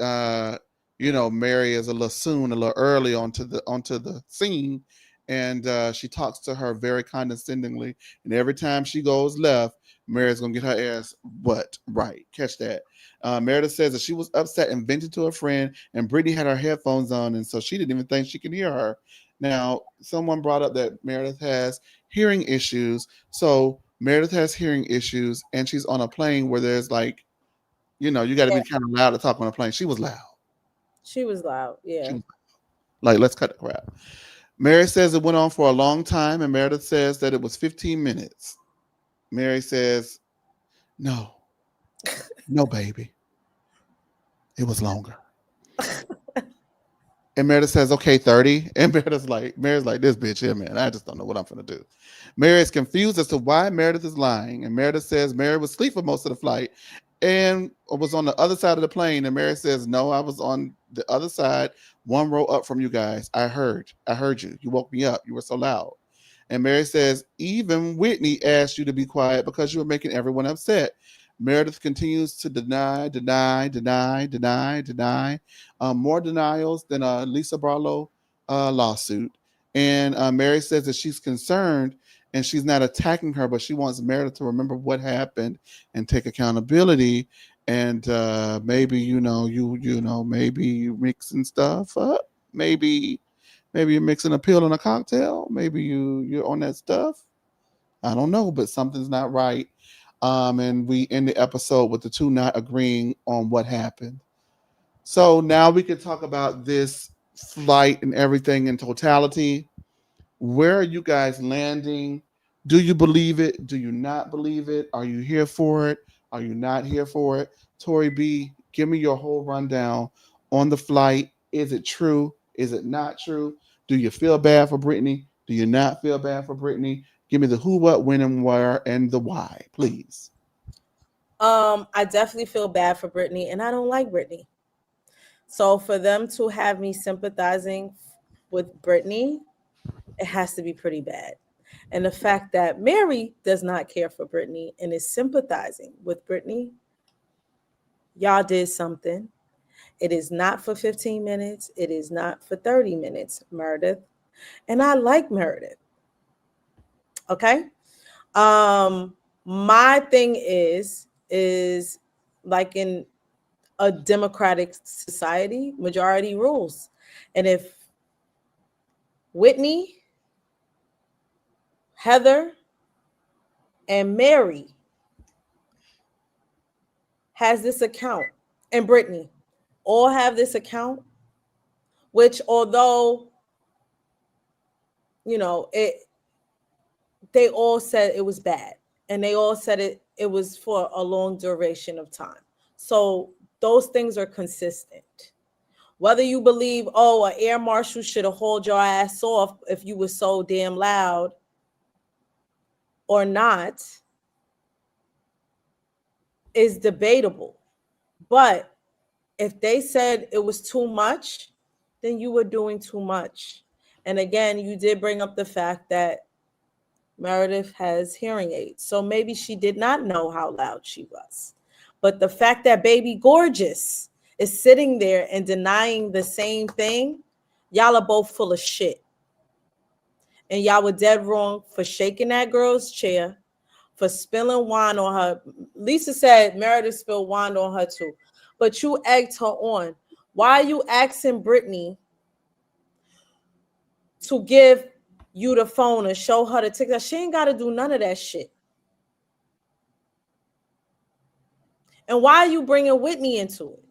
S1: Mary is a little soon, a little early onto the scene, and she talks to her very condescendingly. And every time she goes left, Mary's gonna get her ass what right. Catch that. Meredith says that she was upset and vented to a friend, and Brittany had her headphones on, and so she didn't even think she could hear her. Now, someone brought up that Meredith has hearing issues. So Meredith has hearing issues, and she's on a plane where there's like, you got to
S2: Yeah,
S1: be kind of loud to talk on a plane. She was loud.
S2: she was loud.
S1: She
S2: Yeah.
S1: was like, let's cut the crap. Mary says it went on for a long time, and Meredith says that it was 15 minutes. Mary says, no, no, baby, it was longer. And Meredith says, okay, 30. And Mary's like, this bitch here, man. I just don't know what I'm going to do. Mary is confused as to why Meredith is lying. And Meredith says Mary was asleep for most of the flight and was on the other side of the plane. And Mary says, no, I was on the other side, one row up from you guys. I heard you. You woke me up. You were so loud. And Mary says, even Whitney asked you to be quiet because you were making everyone upset. Meredith continues to deny, deny, deny, deny, deny. More denials than a Lisa Barlow lawsuit. And Mary says that she's concerned and she's not attacking her, but she wants Meredith to remember what happened and take accountability. And maybe maybe you mixing stuff up. Maybe you're mixing a pill in a cocktail. Maybe you're on that stuff. I don't know, but something's not right. And we end the episode with the two not agreeing on what happened. So now we can talk about this flight and everything in totality. Where are you guys landing? Do you believe it? Do you not believe it? Are you here for it? Are you not here for it? Tori B, give me your whole rundown on the flight. Is it true? Is it not true? Do you feel bad for Brittany? Do you not feel bad for Brittany? Give me the who, what, when, and where, and the why, please.
S2: I definitely feel bad for Brittany, and I don't like Brittany. So for them to have me sympathizing with Brittany, it has to be pretty bad. And the fact that Mary does not care for Brittany and is sympathizing with Brittany, Y'all did something. It is not for 15 minutes. It is not for 30 minutes, Meredith. And I like Meredith. Okay. Um, my thing is like in a democratic society, majority rules. And if Whitney, Heather, and Mary has this account, and Brittany all have this account, which although it, they all said it was bad, and they all said it was for a long duration of time. So those things are consistent. Whether you believe, oh, an air marshal should have hauled your ass off if you were so damn loud or not, is debatable. But if they said it was too much, then you were doing too much. And again, you did bring up the fact that Meredith has hearing aids. So maybe she did not know how loud she was. But the fact that Baby Gorgeous is sitting there and denying the same thing, y'all are both full of shit. And y'all were dead wrong for shaking that girl's chair, for spilling wine on her. Lisa said Meredith spilled wine on her too. But you egged her on. Why are you asking Brittany to give you the phone and show her the TikTok? She ain't got to do none of that shit. And why are you bringing Whitney into it?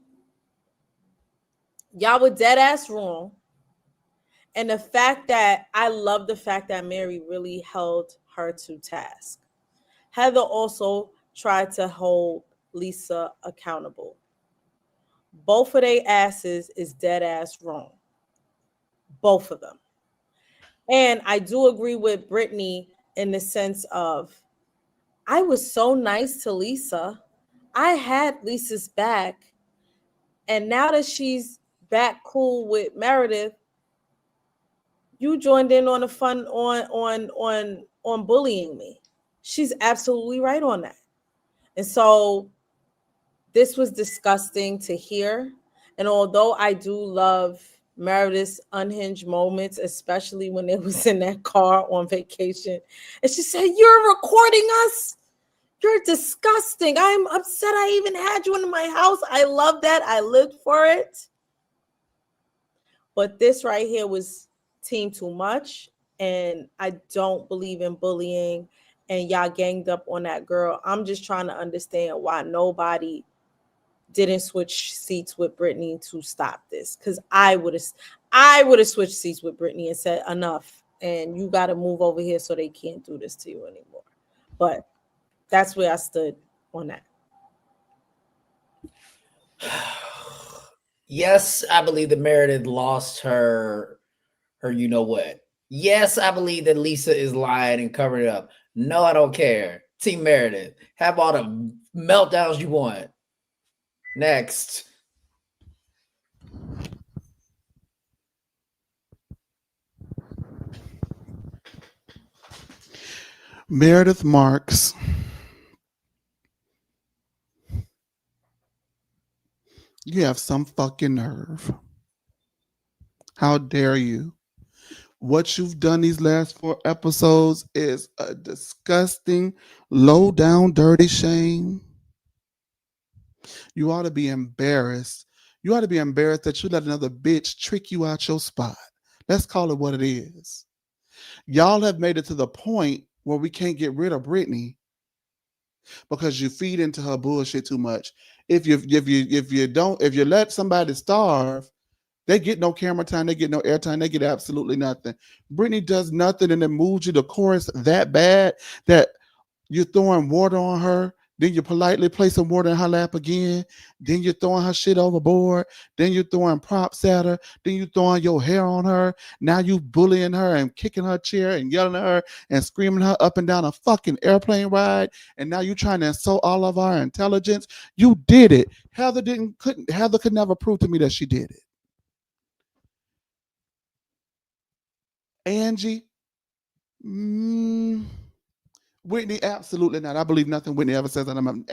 S2: Y'all were dead ass wrong. And the fact that I love the fact that Mary really held her to task. Heather also tried to hold Lisa accountable. Both of their asses is dead ass wrong. Both of them. And I do agree with Brittany in the sense of I was so nice to Lisa. I had Lisa's back. And now that she's back cool with Meredith, you joined in on the fun on bullying me. She's absolutely right on that. And so this was disgusting to hear. And although I do love Meredith's unhinged moments, especially when it was in that car on vacation, and she said, "You're recording us? You're disgusting. I'm upset I even had you in my house." I love that. I lived for it. But this right here was team too much. And I don't believe in bullying. And y'all ganged up on that girl. I'm just trying to understand why nobody didn't switch seats with Brittany to stop this. Because I would have switched seats with Brittany and said, enough. And you got to move over here so they can't do this to you anymore. But that's where I stood on that.
S3: Yes, I believe that Meredith lost her you know what. Yes, I believe that Lisa is lying and covering it up. No, I don't care. Team Meredith, have all the meltdowns you want. Next.
S1: Meredith Marks, you have some fucking nerve. How dare you? What you've done these last 4 episodes is a disgusting, low down, dirty shame. You ought to be embarrassed. You ought to be embarrassed that you let another bitch trick you out your spot. Let's call it what it is. Y'all have made it to the point where we can't get rid of Brittany because you feed into her bullshit too much. If you let somebody starve, they get no camera time, they get no airtime, they get absolutely nothing. Brittany does nothing and it moves you to chorus that bad that you're throwing water on her. Then you politely place some water in her lap again. Then you're throwing her shit overboard. Then you're throwing props at her. Then you're throwing your hair on her. Now you bullying her and kicking her chair and yelling at her and screaming her up and down a fucking airplane ride. And now you're trying to insult all of our intelligence. You did it. Heather could never prove to me that she did it. Angie, Whitney, absolutely not. I believe nothing Whitney ever says. And I'm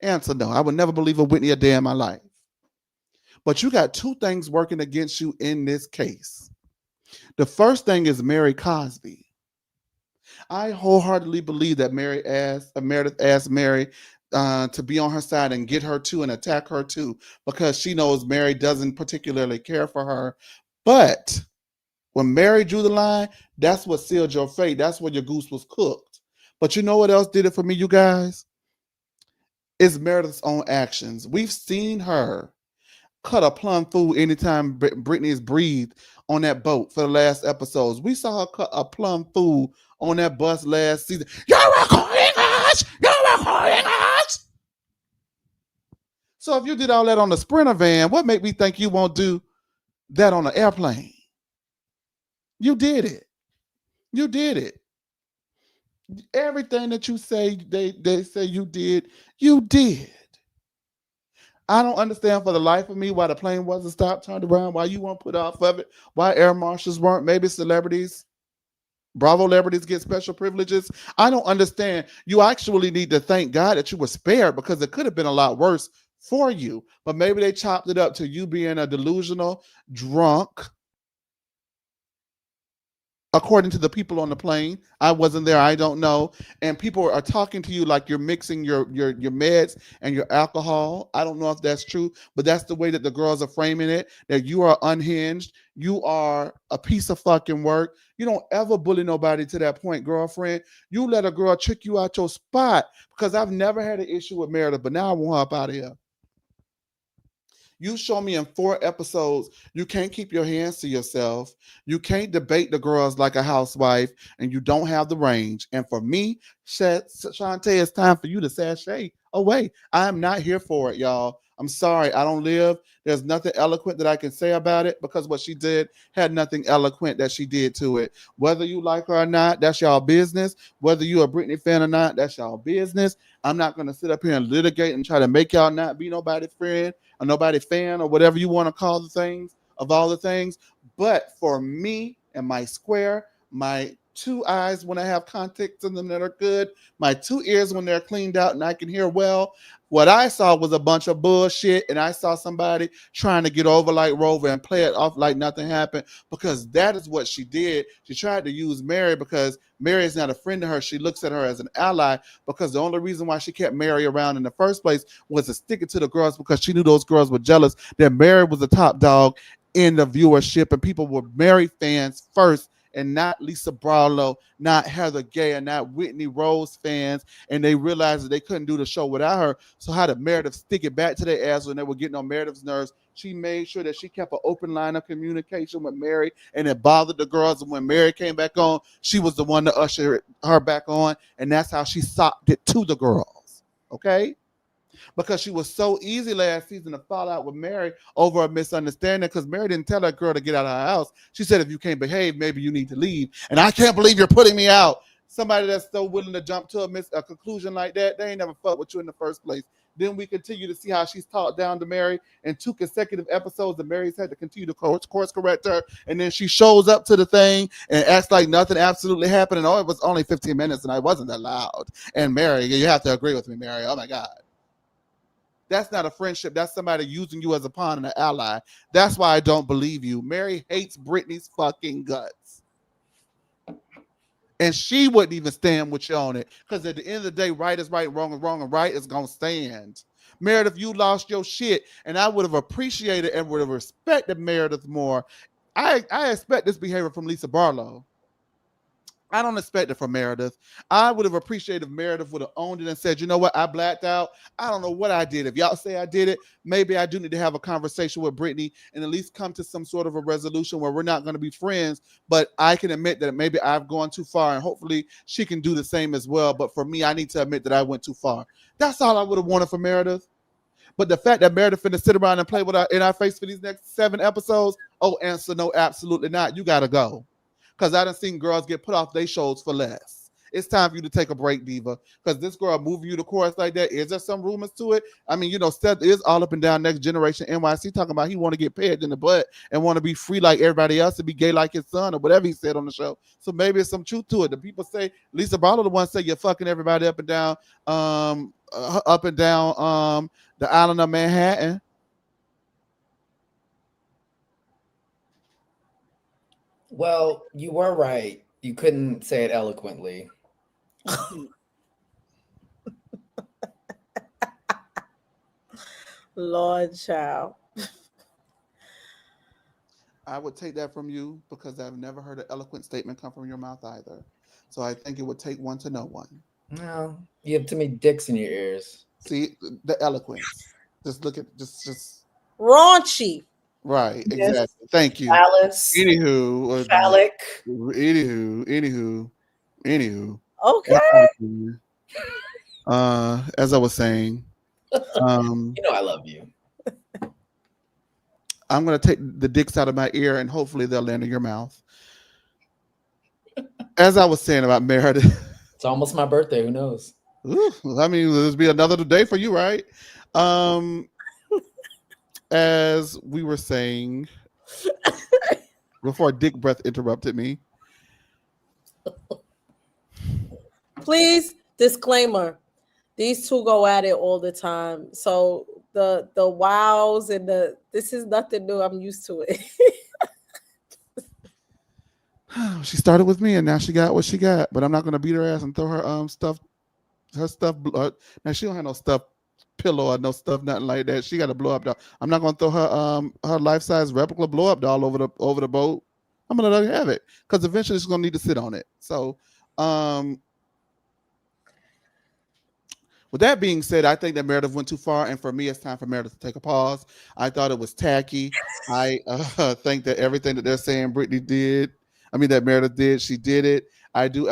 S1: answer no. I would never believe a Whitney a day in my life. But you got two things working against you in this case. The first thing is Mary Cosby. I wholeheartedly believe that Meredith asked Mary to be on her side and get her too and attack her too because she knows Mary doesn't particularly care for her. But when Mary drew the line, that's what sealed your fate. That's when your goose was cooked. But you know what else did it for me, you guys? It's Meredith's own actions. We've seen her cut a plum fool anytime Britney has breathed on that boat for the last episodes. We saw her cut a plum fool on that bus last season. You're recording us! You're recording us! So if you did all that on the Sprinter van, what made me think you won't do that on an airplane? You did it. You did it. Everything that you say they say you did, you did. I don't understand for the life of me why the plane wasn't stopped, turned around, why you weren't put off of it, why air marshals weren't, maybe celebrities, Bravo celebrities get special privileges. I don't understand. You actually need to thank God that you were spared because it could have been a lot worse for you. But maybe they chopped it up to you being a delusional, drunk, according to the people on the plane. I wasn't there, I don't know. And people are talking to you like you're mixing your meds and your alcohol. I don't know if that's true, but that's the way that the girls are framing it, that you are unhinged, you are a piece of fucking work. You don't ever bully nobody to that point, girlfriend. You let a girl trick you out your spot, because I've never had an issue with Meredith, but now I want her up out of here. You show me in 4 episodes, you can't keep your hands to yourself. You can't debate the girls like a housewife, and you don't have the range. And for me, Shantae, it's time for you to sashay away. I am not here for it, y'all. I'm sorry. I don't live. There's nothing eloquent that I can say about it, because what she did had nothing eloquent that she did to it. Whether you like her or not, that's y'all business. Whether you're a Britney fan or not, that's y'all business. I'm not going to sit up here and litigate and try to make y'all not be nobody's friend or nobody fan or whatever you want to call the things of all the things. But for me and my square, my 2 eyes when I have contacts in them that are good, my 2 ears when they're cleaned out and I can hear well, what I saw was a bunch of bullshit, and I saw somebody trying to get over like Rover and play it off like nothing happened, because that is what she did. She tried to use Mary because Mary is not a friend to her. She looks at her as an ally, because the only reason why she kept Mary around in the first place was to stick it to the girls, because she knew those girls were jealous that Mary was the top dog in the viewership, and people were Mary fans first and not Lisa Barlow, not Heather Gay, and not Whitney Rose fans. And they realized that they couldn't do the show without her. So how did Meredith stick it back to their ass when they were getting on Meredith's nerves? She made sure that she kept an open line of communication with Mary, and it bothered the girls. And when Mary came back on, she was the one to usher her back on, and that's how she socked it to the girls. Okay? Because she was so easy last season to fall out with Mary over a misunderstanding, because Mary didn't tell that girl to get out of her house. She said, if you can't behave, maybe you need to leave. And I can't believe you're putting me out. Somebody that's so willing to jump to a conclusion like that, they ain't never fucked with you in the first place. Then we continue to see how she's talked down to Mary in 2 consecutive episodes, and Mary's had to continue to course correct her. And then she shows up to the thing and acts like nothing absolutely happened. And it was only 15 minutes and I wasn't that loud. And Mary, you have to agree with me, Mary. Oh my God. That's not a friendship. That's somebody using you as a pawn and an ally. That's why I don't believe you. Mary hates Britney's fucking guts. And she wouldn't even stand with you on it. Because at the end of the day, right is right, wrong is wrong, and right is going to stand. Meredith, you lost your shit. And I would have appreciated and would have respected Meredith more. I expect this behavior from Lisa Barlow. I don't expect it from Meredith. I would have appreciated if Meredith would have owned it and said, you know what, I blacked out. I don't know what I did. If y'all say I did it, maybe I do need to have a conversation with Britney and at least come to some sort of a resolution where we're not going to be friends. But I can admit that maybe I've gone too far, and hopefully she can do the same as well. But for me, I need to admit that I went too far. That's all I would have wanted from Meredith. But the fact that Meredith finna sit around and play with our in our face for these next 7 episodes, oh, answer no, absolutely not. You gotta go. Because I done seen girls get put off their shows for less. It's time for you to take a break, diva. Because this girl moving you to chorus like that. Is there some rumors to it? I mean, Seth is all up and down next generation NYC talking about he want to get pegged in the butt and want to be free like everybody else and be gay like his son or whatever he said on the show. So maybe it's some truth to it. The people say Lisa Barlow the one say you're fucking everybody up and down the island of Manhattan.
S3: Well, you were right. You couldn't say it eloquently.
S2: Lord child.
S1: I would take that from you because I've never heard an eloquent statement come from your mouth either. So I think it would take one to know one.
S3: No, you have too many dicks in your ears.
S1: See the eloquence. Just look at just
S2: Raunchy.
S1: right.
S3: Yes.
S1: Exactly. Thank you.
S3: Phallus.
S1: Anywho,
S3: Phallic.
S1: anywho.
S2: Okay.
S1: As I was saying,
S3: I love you.
S1: I'm gonna take the dicks out of my ear and hopefully they'll land in your mouth. As I was saying about Meredith.
S3: It's almost my birthday. Who knows?
S1: Ooh, I mean, there's be another day for you, right? As we were saying before Dick Breath interrupted me.
S2: Please, disclaimer. These two go at it all the time. So the wows and this is nothing new. I'm used to it.
S1: She started with me and now she got what she got. But I'm not gonna beat her ass and throw her stuff. Now she don't have no stuff pillow or no stuff, nothing like that. She got a blow up doll. I'm not gonna throw her life size replica blow up doll over the boat. I'm gonna let her have it because eventually she's gonna need to sit on it. So with that being said, I think that Meredith went too far, and for me, it's time for Meredith to take a pause. I thought it was tacky. I think that everything that they're saying that Meredith did, she did it. I do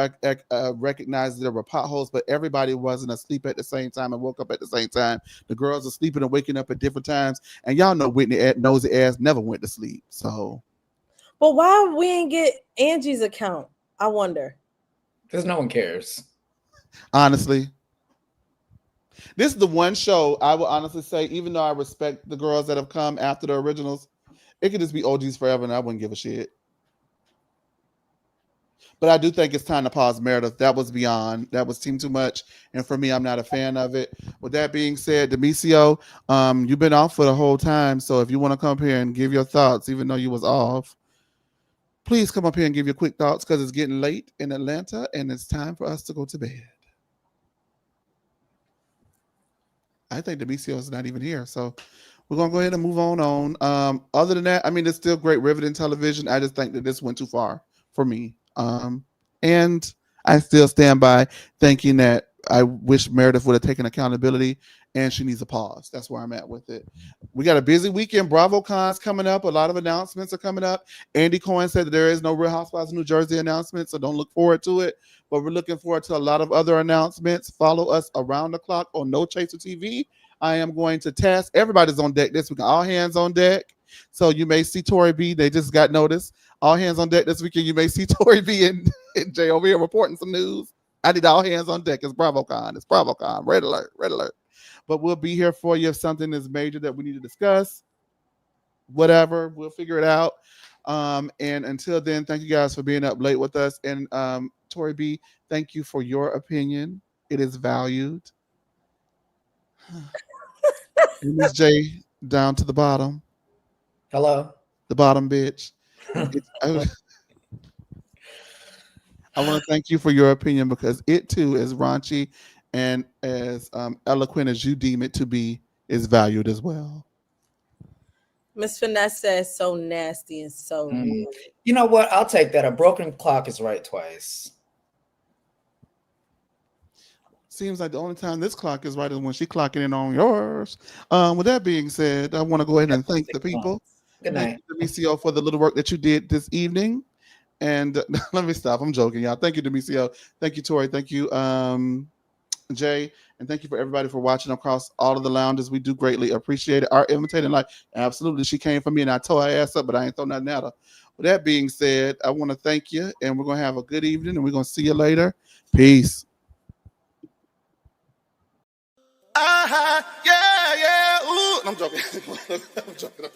S1: recognize that there were potholes, but everybody wasn't asleep at the same time and woke up at the same time. The girls are sleeping and waking up at different times, and y'all know Whitney nosy ass never went to sleep. So,
S2: but why we ain't get Angie's account? I wonder.
S3: Because no one cares.
S1: Honestly. This is the one show I will honestly say, even though I respect the girls that have come after the originals, it could just be OGs forever and I wouldn't give a shit. But I do think it's time to pause Meredith. That was beyond. That was team too much. And for me, I'm not a fan of it. With that being said, Demisio, you've been off for the whole time. So if you want to come up here and give your thoughts, even though you was off, please come up here and give your quick thoughts because it's getting late in Atlanta and it's time for us to go to bed. I think Demisio is not even here. So we're going to go ahead and move on. Other than that, I mean, it's still great riveting television. I just think that this went too far for me. And I still stand by thinking that I wish Meredith would have taken accountability and she needs a pause. That's where I'm at with it. We got a busy weekend. BravoCon's coming up. A lot of announcements are coming up. Andy Cohen said that there is no Real Housewives of New Jersey announcement, so don't look forward to it. But we're looking forward to a lot of other announcements. Follow us around the clock on No Chaser TV. I am going to task. Everybody's on deck this week. All hands on deck. So you may see Tori B. They just got notice. All hands on deck this weekend. You may see Tori B. and Jay over here reporting some news. I did all hands on deck. It's BravoCon. It's BravoCon. Red alert. Red alert. But we'll be here for you if something is major that we need to discuss. Whatever. We'll figure it out. And until then, thank you guys for being up late with us. And Tori B., thank you for your opinion. It is valued. And Miss J down to the bottom.
S3: Hello.
S1: The bottom bitch. I want to thank you for your opinion because it too is raunchy and as eloquent as you deem it to be is valued as well.
S2: Miss Finesse says so nasty and so rude.
S3: You know what? I'll take that. A broken clock is right twice.
S1: Seems like the only time this clock is right is when she clocking in on yours. With that being said, I want to go ahead and thank the people.
S3: Good night.
S1: Thank you, Demisio, for the little work that you did this evening. And let me stop. I'm joking, y'all. Thank you, Demisio. Thank you, Tori. Thank you, Jay, and thank you for everybody for watching across all of the lounges. We do greatly appreciate it. Our imitating like absolutely, she came for me and I tore her ass up, but I ain't throw nothing at her. With that being said, I want to thank you, and we're gonna have a good evening, and we're gonna see you later. Peace. Yeah, yeah. Ooh, I'm joking. I'm joking.